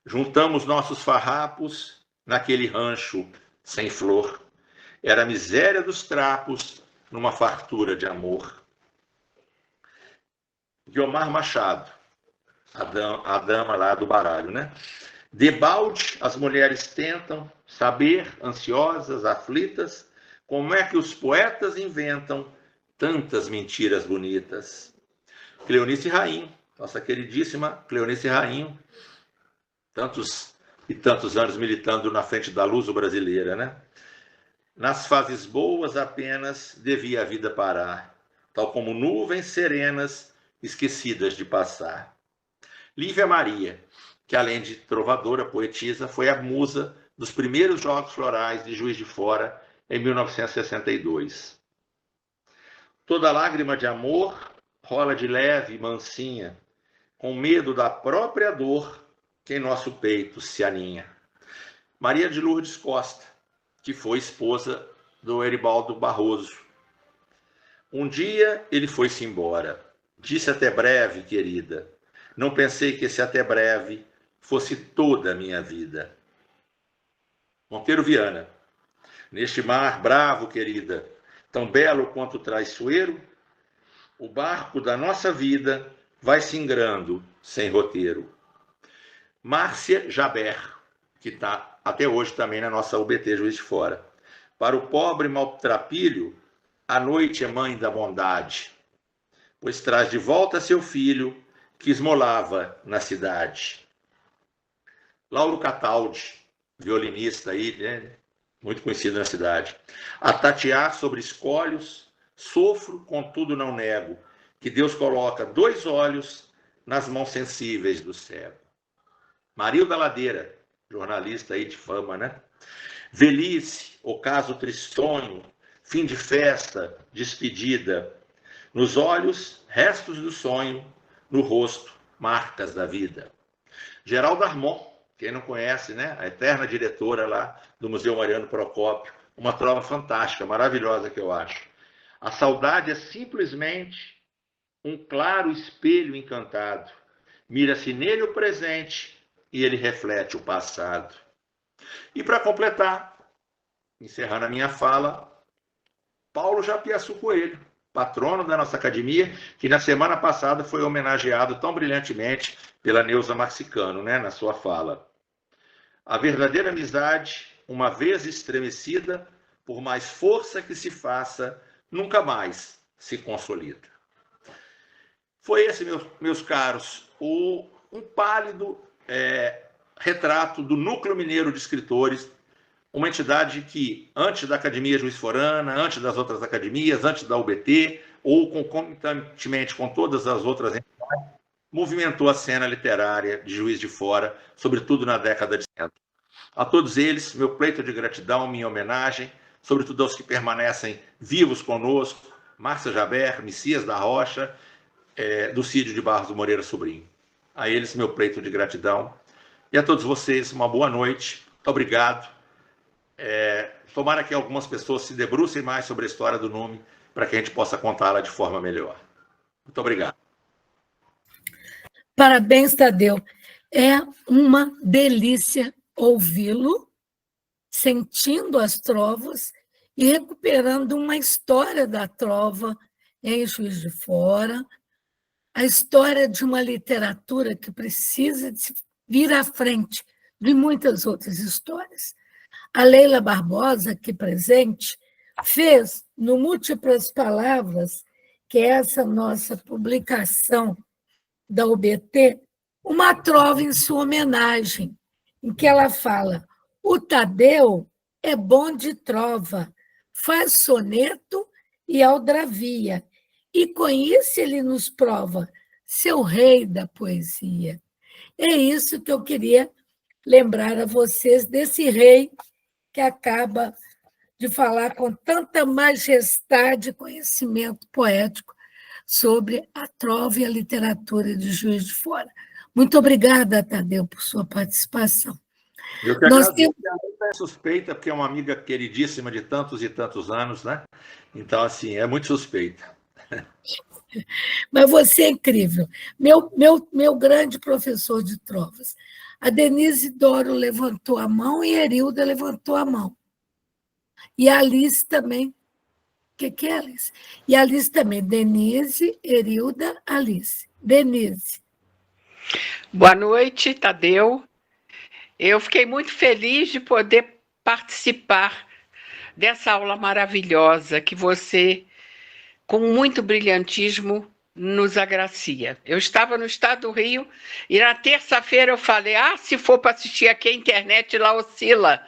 Juntamos nossos farrapos naquele rancho sem flor. Era a miséria dos trapos numa fartura de amor. Guiomar Machado, a dama lá do baralho, né? Debalde, as mulheres tentam saber, ansiosas, aflitas, como é que os poetas inventam tantas mentiras bonitas. Cleonice Rainho, nossa queridíssima Cleonice Rainho, tantos e tantos anos militando na frente da Luso brasileira, né? Nas fases boas apenas devia a vida parar, tal como nuvens serenas esquecidas de passar. Lívia Maria, que além de trovadora, poetisa, foi a musa dos primeiros Jogos Florais de Juiz de Fora em 1962. Toda lágrima de amor rola de leve e mansinha, com medo da própria dor que em nosso peito se aninha. Maria de Lourdes Costa, que foi esposa do Eribaldo Barroso. Um dia ele foi-se embora. Disse até breve, querida. Não pensei que esse até breve fosse toda a minha vida. Monteiro Viana. Neste mar bravo, querida, tão belo quanto traiçoeiro, o barco da nossa vida vai singrando sem roteiro. Márcia Jaber, que está até hoje também na nossa UBT Juiz de Fora. Para o pobre maltrapilho, a noite é mãe da bondade, pois traz de volta seu filho que esmolava na cidade. Lauro Cataldi, violinista aí, né? Muito conhecido na cidade. A tatear sobre escolhos, sofro, contudo não nego, que Deus coloca 2 olhos nas mãos sensíveis do cego. Marilda Ladeira, jornalista aí de fama, né? Velhice, ocaso tristonho, fim de festa, despedida. Nos olhos, restos do sonho, no rosto, marcas da vida. Geralda Armon, quem não conhece, né? A eterna diretora lá do Museu Mariano Procópio. Uma trova fantástica, maravilhosa que eu acho. A saudade é simplesmente um claro espelho encantado. Mira-se nele o presente e ele reflete o passado. E para completar, encerrando a minha fala, Paulo Japiaçu Coelho, patrono da nossa academia, que na semana passada foi homenageado tão brilhantemente pela Neuza Marcicano, né, na sua fala. A verdadeira amizade, uma vez estremecida, por mais força que se faça, nunca mais se consolida. Foi esse, meus caros, um pálido retrato do Núcleo Mineiro de Escritores, uma entidade que, antes da Academia Juiz Forana, antes das outras academias, antes da UBT, ou concomitantemente com todas as outras entidades, movimentou a cena literária de Juiz de Fora, sobretudo na década de 70. A todos eles, meu pleito de gratidão, minha homenagem, sobretudo aos que permanecem vivos conosco, Márcia Jaber, Messias da Rocha, do Cídio de Barros do Moreira Sobrinho. A eles, meu pleito de gratidão. E a todos vocês, uma boa noite. Muito obrigado. Tomara que algumas pessoas se debrucem mais sobre a história do Nume, para que a gente possa contá-la de forma melhor. Muito obrigado. Parabéns, Tadeu. É uma delícia ouvi-lo, sentindo as trovas e recuperando uma história da trova em Juiz de Fora, a história de uma literatura que precisa de vir à frente de muitas outras histórias. A Leila Barbosa, aqui presente, fez no Múltiplas Palavras, que é essa nossa publicação da UBT, uma trova em sua homenagem, em que ela fala: o Tadeu é bom de trova, faz soneto e aldravia, e com isso ele nos prova seu rei da poesia. É isso que eu queria lembrar a vocês desse rei que acaba de falar com tanta majestade e conhecimento poético sobre a trova e a literatura de Juiz de Fora. Muito obrigada, Tadeu, por sua participação. Eu que agradeço. É suspeita, porque é uma amiga queridíssima de tantos e tantos anos, né? Então, assim, é muito suspeita. Mas você é incrível. Meu grande professor de trovas. A Denise Doro levantou a mão e a Erilda levantou a mão. E a Alice também. O que é, Alice? E a Alice também. Denise, Erilda, Alice. Denise. Boa noite, Tadeu. Eu fiquei muito feliz de poder participar dessa aula maravilhosa que você, com muito brilhantismo, nos agracia. Eu estava no estado do Rio e na terça-feira eu falei, se for para assistir aqui a internet lá oscila.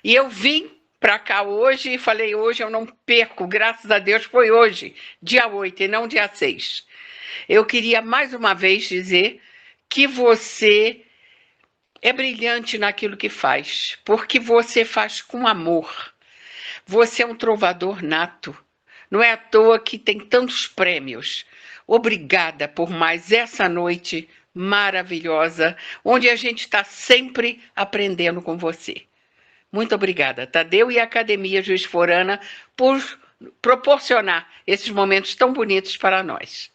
E eu vim para cá hoje e falei, hoje eu não perco, graças a Deus foi hoje, dia 8 e não dia 6. Eu queria mais uma vez dizer que você é brilhante naquilo que faz, porque você faz com amor. Você é um trovador nato. Não é à toa que tem tantos prêmios. Obrigada por mais essa noite maravilhosa, onde a gente está sempre aprendendo com você. Muito obrigada, Tadeu e a Academia Juiz Forana, por proporcionar esses momentos tão bonitos para nós.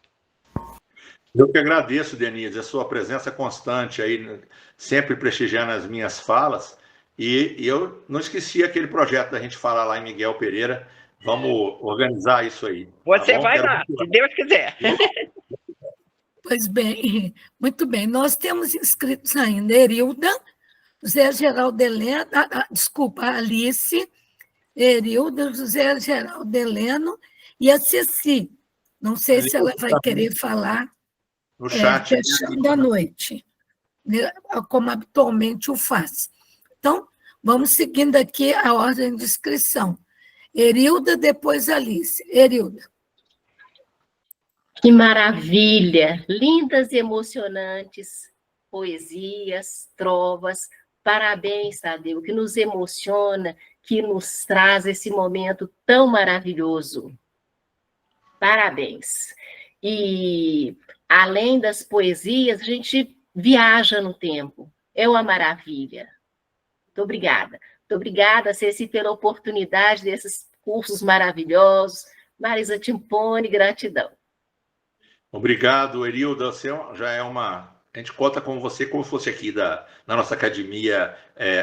Eu que agradeço, Denise, a sua presença constante aí, sempre prestigiando as minhas falas. E eu não esqueci aquele projeto da gente falar lá em Miguel Pereira. Vamos organizar isso aí. Você tá vai lá, se Deus quiser. Pois bem, muito bem. Nós temos inscritos ainda Erilda, José Geraldo Heleno, desculpa, Alice, Erilda, José Geraldo Heleno e a Ceci. Não sei se ela vai querer falar no chat, fechando a noite, como habitualmente o faz. Então, vamos seguindo aqui a ordem de inscrição. Erilda, depois Alice. Erilda. Que maravilha! Lindas e emocionantes poesias, trovas. Parabéns, Tadeu, que nos emociona, que nos traz esse momento tão maravilhoso. Parabéns. E, além das poesias, a gente viaja no tempo. É uma maravilha. Muito obrigada. Muito obrigada, Ceci, pela oportunidade desses cursos maravilhosos. Marisa Timpone, gratidão. Obrigado, Erilda. Você já é uma... A gente conta com você como fosse aqui na nossa academia,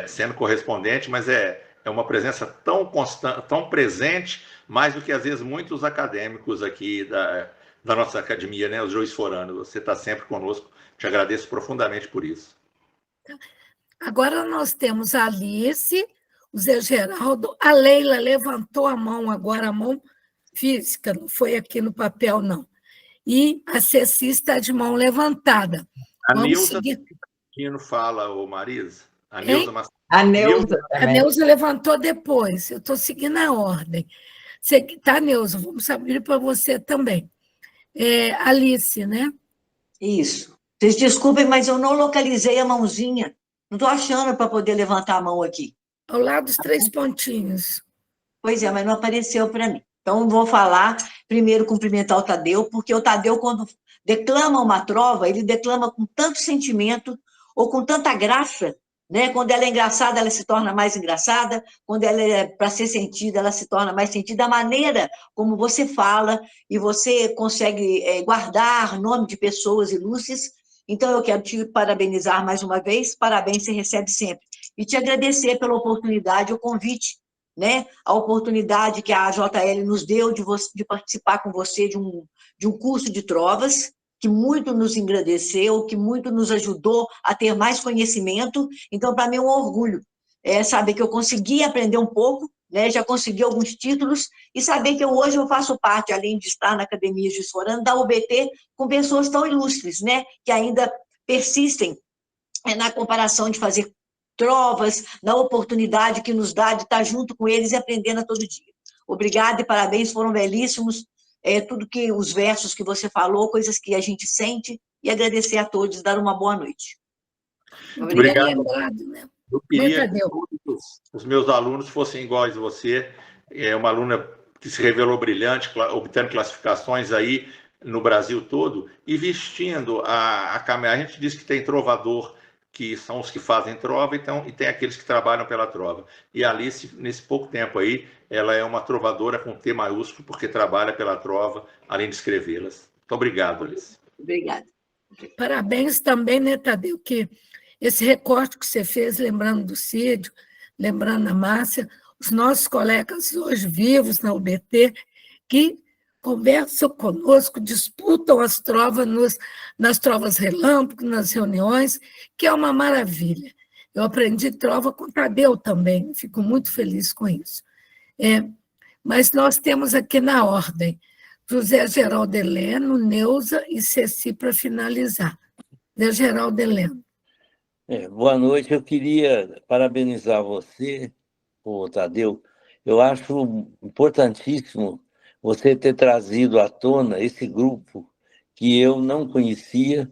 sendo correspondente, mas é uma presença tão constante, tão presente, mais do que, às vezes, muitos acadêmicos aqui da nossa academia, né, os Juiz Foranos. Você está sempre conosco. Te agradeço profundamente por isso. Agora nós temos a Alice, o Zé Geraldo, a Leila levantou a mão agora, a mão física, não foi aqui no papel, não. E a Ceci está de mão levantada. A Neuza fala, ô Marisa. A Neuza levantou depois. Eu estou seguindo a ordem. Tá, Neuza? Vamos abrir para você também. Alice, né? Isso. Vocês desculpem, mas eu não localizei a mãozinha. Não estou achando para poder levantar a mão aqui. Ao lado dos 3 pontinhos. Pois é, mas não apareceu para mim. Então, vou falar, primeiro cumprimentar o Tadeu, porque o Tadeu, quando declama uma trova, ele declama com tanto sentimento, ou com tanta graça, né? Quando ela é engraçada, ela se torna mais engraçada, quando ela é para ser sentida, ela se torna mais sentida. A maneira como você fala, e você consegue guardar nome de pessoas ilustres. Então, eu quero te parabenizar mais uma vez, parabéns, você recebe sempre. E te agradecer pela oportunidade, o convite, né? A oportunidade que a JL nos deu de participar com você de um curso de trovas, que muito nos engrandeceu, que muito nos ajudou a ter mais conhecimento. Então, para mim é um orgulho saber que eu consegui aprender um pouco, né? Já consegui alguns títulos, e saber que hoje eu faço parte, além de estar na Academia Juiz Forano, da UBT, com pessoas tão ilustres, né? Que ainda persistem na comparação de fazer trovas, na oportunidade que nos dá de estar junto com eles e aprendendo a todo dia. Obrigada e parabéns, foram belíssimos, tudo que os versos que você falou, coisas que a gente sente, e agradecer a todos, dar uma boa noite. Obrigado. Lembrado, né? Eu queria que todos os meus alunos fossem iguais a você, uma aluna que se revelou brilhante, obtendo classificações aí no Brasil todo, e vestindo a camisa. A gente diz que tem trovador, que são os que fazem trova, então, e tem aqueles que trabalham pela trova. E a Alice, nesse pouco tempo aí, ela é uma trovadora com T maiúsculo, porque trabalha pela trova, além de escrevê-las. Muito obrigado, Alice. Obrigada. Parabéns também, né, Tadeu, que esse recorte que você fez, lembrando do Cídio, lembrando a Márcia, os nossos colegas hoje vivos na UBT, que conversam conosco, disputam as trovas nas trovas relâmpago, nas reuniões, que é uma maravilha. Eu aprendi trova com o Tadeu também, fico muito feliz com isso. Mas nós temos aqui na ordem José Geraldo Heleno, Neuza e Ceci para finalizar. José Geraldo Heleno. Boa noite, eu queria parabenizar você, Tadeu. Eu acho importantíssimo você ter trazido à tona esse grupo que eu não conhecia,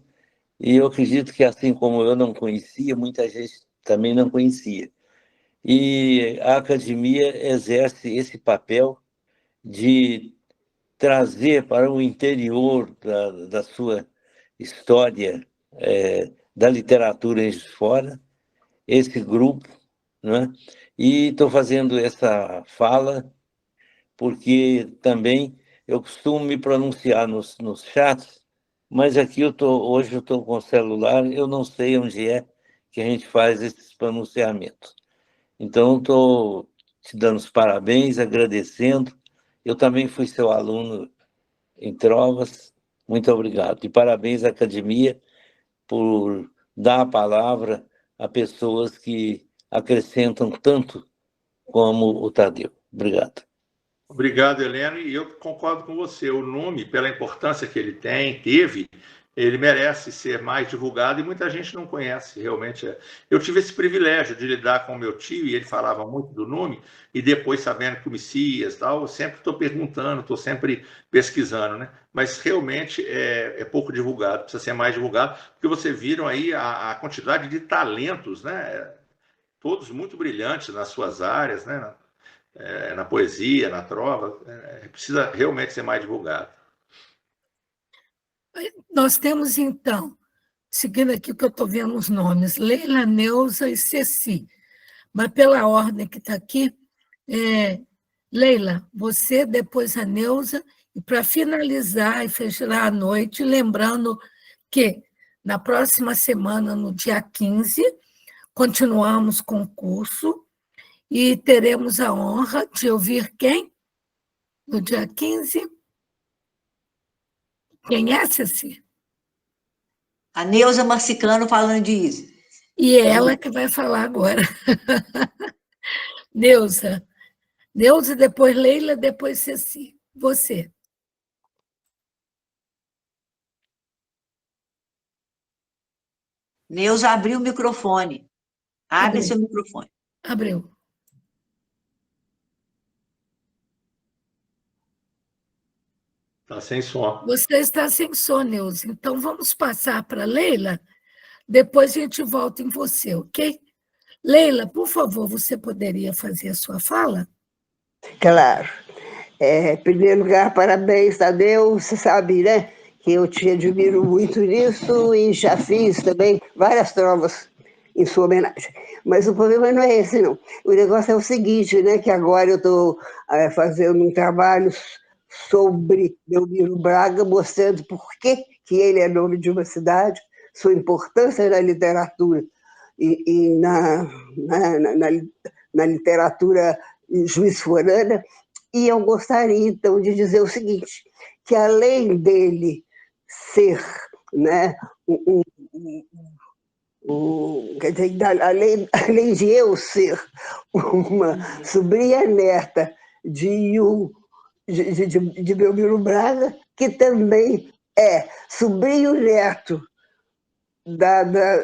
e eu acredito que, assim como eu não conhecia, muita gente também não conhecia. E a academia exerce esse papel de trazer para o interior da sua história da literatura em Juiz de Fora esse grupo, né? E estou fazendo essa fala porque também eu costumo me pronunciar nos chats, mas aqui hoje eu estou com o celular, eu não sei onde é que a gente faz esses pronunciamentos. Então, estou te dando os parabéns, agradecendo. Eu também fui seu aluno em trovas. Muito obrigado. E parabéns à academia por dar a palavra a pessoas que acrescentam tanto como o Tadeu. Obrigado. Obrigado, Heleno, e eu concordo com você. O nome, pela importância que ele teve, ele merece ser mais divulgado e muita gente não conhece, realmente. Eu tive esse privilégio de lidar com o meu tio e ele falava muito do nome, e depois, sabendo que o Messias, tal, eu sempre estou perguntando, estou sempre pesquisando, né? Mas realmente é pouco divulgado, precisa ser mais divulgado, porque vocês viram aí a quantidade de talentos, né? Todos muito brilhantes nas suas áreas, né? Na poesia, na trova, precisa realmente ser mais divulgado. Nós temos, então, seguindo aqui o que eu estou vendo os nomes, Leila, Neuza e Ceci, mas pela ordem que está aqui, Leila, você, depois a Neuza, e para finalizar e fechar a noite, lembrando que na próxima semana, no dia 15, continuamos com o curso e teremos a honra de ouvir quem? No dia 15? Quem é, Ceci? A Neuza Marcicano falando de Isis. E é ela que vai falar agora. Neuza, depois Leila, depois Ceci. Você. Neuza abriu o microfone. Abre seu microfone. Abriu. Está sem som. Você está sem som, Neuza. Então, vamos passar para a Leila, depois a gente volta em você, ok? Leila, por favor, você poderia fazer a sua fala? Claro. Em primeiro lugar, parabéns, Tadeu. Você sabe, né, que eu te admiro muito nisso e já fiz também várias trovas em sua homenagem. Mas o problema não é esse, não. O negócio é o seguinte, né, que agora eu estou fazendo um trabalho sobre Belmiro Braga, mostrando por que ele é nome de uma cidade, sua importância na literatura e na literatura juiz-forana. E eu gostaria, então, de dizer o seguinte, que além dele ser, né, quer dizer, além de eu ser uma sobrinha neta de Belmiro Braga, que também é sobrinho neto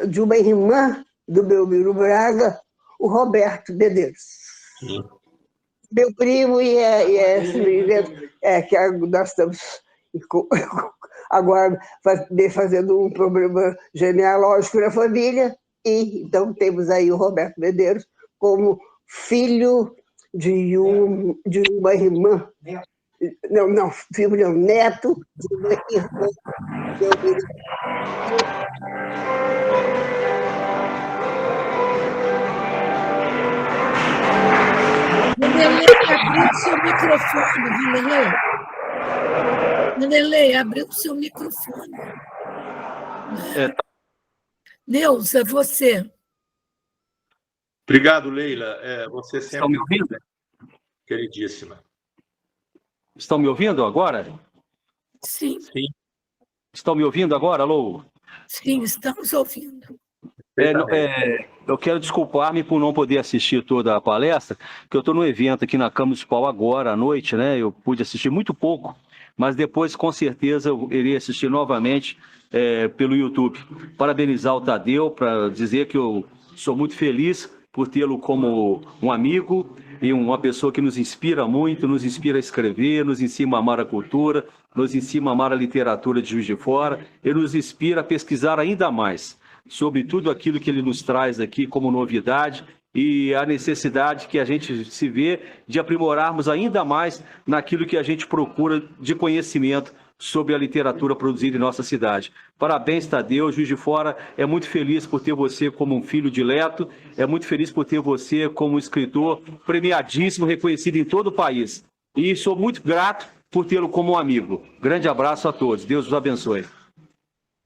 de uma irmã do Belmiro Braga, o Roberto Medeiros. Sim. Meu primo que nós estamos agora fazendo um problema genealógico na família, e então temos aí o Roberto Medeiros como filho de uma irmã. Não, filho não, neto de uma irmã. Vanderlei, abriu o seu microfone, Vanderlei. Vanderlei, abriu o seu microfone. Neuza, você. Obrigado, Leila. Você sempre... Estão me ouvindo? Queridíssima. Estão me ouvindo agora? Sim. Sim. Estão me ouvindo agora, alô? Sim, estamos ouvindo. Eu quero desculpar-me por não poder assistir toda a palestra, porque eu estou no evento aqui na Câmara Municipal agora à noite, né? Eu pude assistir muito pouco, mas depois, com certeza, eu irei assistir novamente pelo YouTube. Parabenizar o Tadeu, para dizer que eu sou muito feliz por tê-lo como um amigo e uma pessoa que nos inspira muito, nos inspira a escrever, nos ensina a amar a cultura, nos ensina a amar a literatura de Juiz de Fora e nos inspira a pesquisar ainda mais sobre tudo aquilo que ele nos traz aqui como novidade e a necessidade que a gente se vê de aprimorarmos ainda mais naquilo que a gente procura de conhecimento sobre a literatura produzida em nossa cidade. Parabéns, Tadeu. Juiz de Fora é muito feliz por ter você como um filho dileto, é muito feliz por ter você como um escritor premiadíssimo, reconhecido em todo o país. E sou muito grato por tê-lo como um amigo. Grande abraço a todos. Deus os abençoe.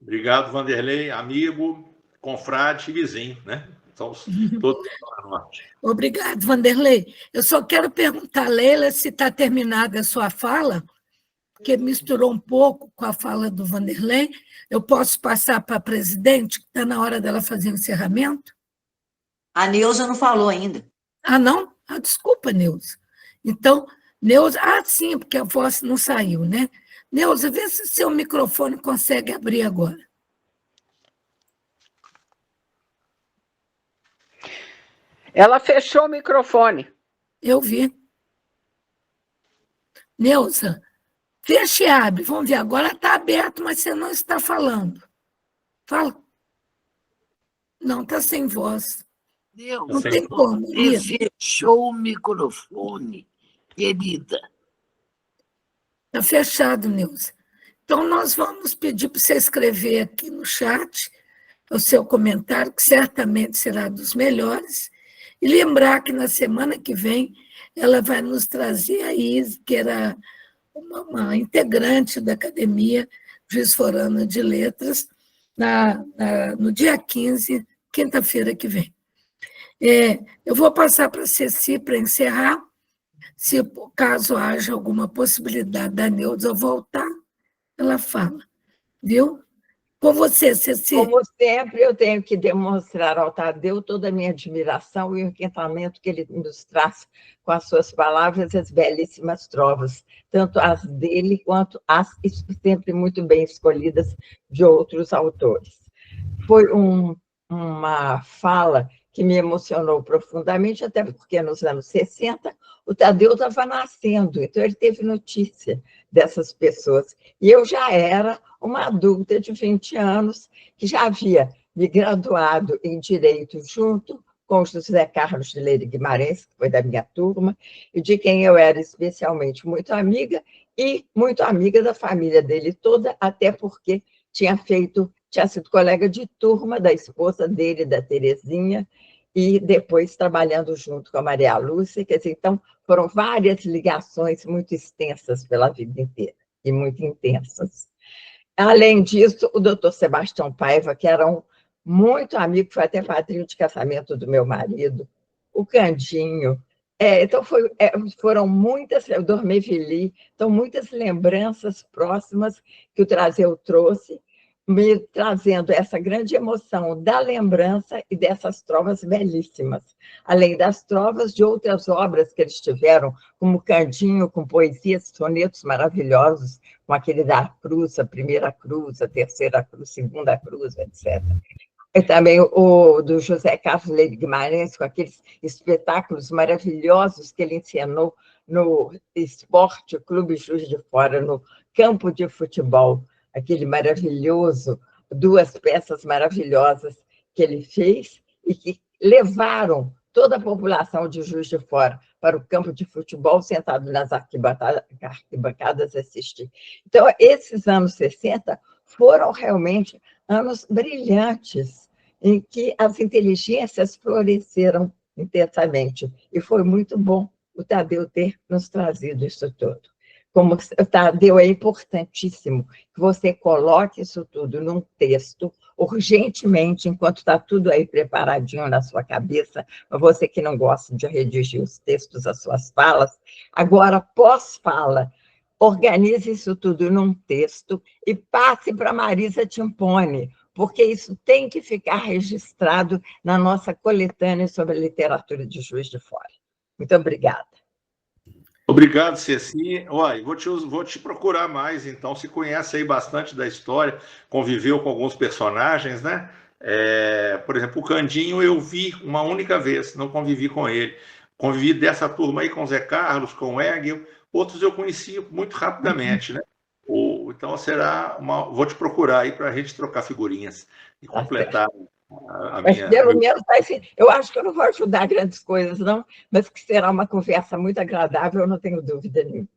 Obrigado, Vanderlei, amigo, confrade e vizinho, né? Estamos todos na norte. Obrigado, Vanderlei. Eu só quero perguntar, Leila, se está terminada a sua fala, porque misturou um pouco com a fala do Vanderlei. Eu posso passar para a presidente, que está na hora dela fazer o encerramento? A Neuza não falou ainda. Ah, não? Ah, desculpa, Neuza. Então, Neuza... Ah, sim, porque a voz não saiu, né? Neuza, vê se seu microfone consegue abrir agora. Ela fechou o microfone. Eu vi. Neuza, fecha e abre. Vamos ver, agora está aberto, mas você não está falando. Fala. Não, está sem voz. Neuza, não tem como. Você fechou o microfone, querida. Está fechado, Neuza. Então, nós vamos pedir para você escrever aqui no chat o seu comentário, que certamente será dos melhores, e lembrar que na semana que vem ela vai nos trazer a Isa, que era uma integrante da Academia Juiz-Forana de Letras, no dia 15, quinta-feira que vem. Eu vou passar para a Ceci para encerrar. Se caso haja alguma possibilidade da Neuza voltar, ela fala. Viu? Com você, Ceci. Como sempre, eu tenho que demonstrar ao Tadeu toda a minha admiração e o encantamento que ele nos traz com as suas palavras e as belíssimas trovas, tanto as dele quanto as sempre muito bem escolhidas de outros autores. Foi uma fala que me emocionou profundamente, até porque nos anos 60 o Tadeu estava nascendo, então ele teve notícia dessas pessoas. E eu já era uma adulta de 20 anos, que já havia me graduado em Direito junto com o José Carlos de Leire Guimarães, que foi da minha turma, e de quem eu era especialmente muito amiga, e muito amiga da família dele toda, até porque tinha sido colega de turma da esposa dele, da Terezinha, e depois trabalhando junto com a Maria Lúcia, quer dizer, então foram várias ligações muito extensas pela vida inteira, e muito intensas. Além disso, o doutor Sebastião Paiva, que era muito amigo, foi até padrinho de casamento do meu marido, o Candinho, então foram muitas, o Dormevili, então muitas lembranças próximas que o Trazeu trouxe, me trazendo essa grande emoção da lembrança e dessas trovas belíssimas, além das trovas de outras obras que eles tiveram, como Candinho, com poesias, sonetos maravilhosos, com aquele da cruz, a primeira cruz, a terceira cruz, segunda cruz, etc. E também o do José Carlos Leire Guimarães, com aqueles espetáculos maravilhosos que ele encenou no Esporte Clube Juiz de Fora, no campo de futebol, aquele maravilhoso, duas peças maravilhosas que ele fez e que levaram toda a população de Juiz de Fora para o campo de futebol, sentado nas arquibancadas assistir. Então, esses anos 60 foram realmente anos brilhantes, em que as inteligências floresceram intensamente. E foi muito bom o Tadeu ter nos trazido isso tudo. Como o Tadeu, é importantíssimo que você coloque isso tudo num texto, urgentemente, enquanto está tudo aí preparadinho na sua cabeça, você que não gosta de redigir os textos, as suas falas, agora, pós-fala, organize isso tudo num texto e passe para Marisa Timpone, porque isso tem que ficar registrado na nossa coletânea sobre a literatura de Juiz de Fora. Muito obrigada. Obrigado, Ceci. Olha, vou te procurar mais, então. Se conhece aí bastante da história, conviveu com alguns personagens, né? Por exemplo, o Candinho eu vi uma única vez, não convivi com ele. Convivi dessa turma aí com o Zé Carlos, com o Hegel, outros eu conheci muito rapidamente, né? Então vou te procurar aí para a gente trocar figurinhas e completar a minha... Pelo menos, eu acho que eu não vou ajudar grandes coisas, não, mas que será uma conversa muito agradável, eu não tenho dúvida nenhuma.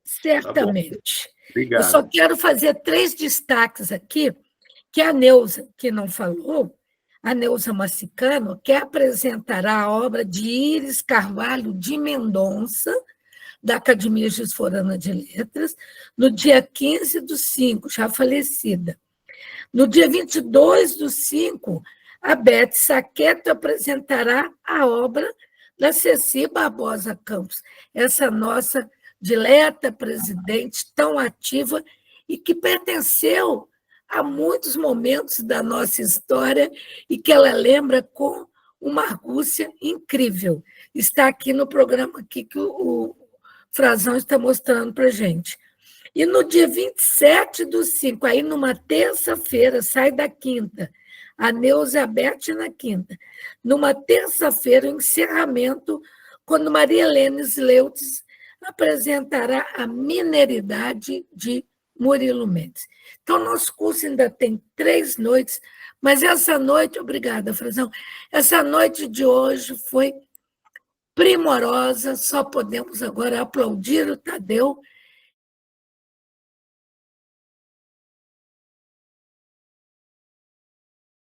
Certamente. Tá, obrigado. Eu só quero fazer 3 destaques aqui, que a Neuza, que não falou, a Neuza Massicano, que apresentará a obra de Iris Carvalho de Mendonça, da Academia Gisforana de Letras, no dia 15/5, já falecida. No dia 22/5, a Beth Saqueto apresentará a obra da Ceci Barbosa Campos, essa nossa dileta presidente tão ativa e que pertenceu a muitos momentos da nossa história e que ela lembra com uma argúcia incrível. Está aqui no programa aqui que o Frazão está mostrando para a gente. E no dia 27/5, aí numa terça-feira, sai da quinta, a Neuza e a Beth na quinta. Numa terça-feira, o encerramento, quando Maria Helena Sleutz apresentará a Mineridade de Murilo Mendes. Então, nosso curso ainda tem 3 noites, mas essa noite, obrigada, Frazão, essa noite de hoje foi primorosa, só podemos agora aplaudir o Tadeu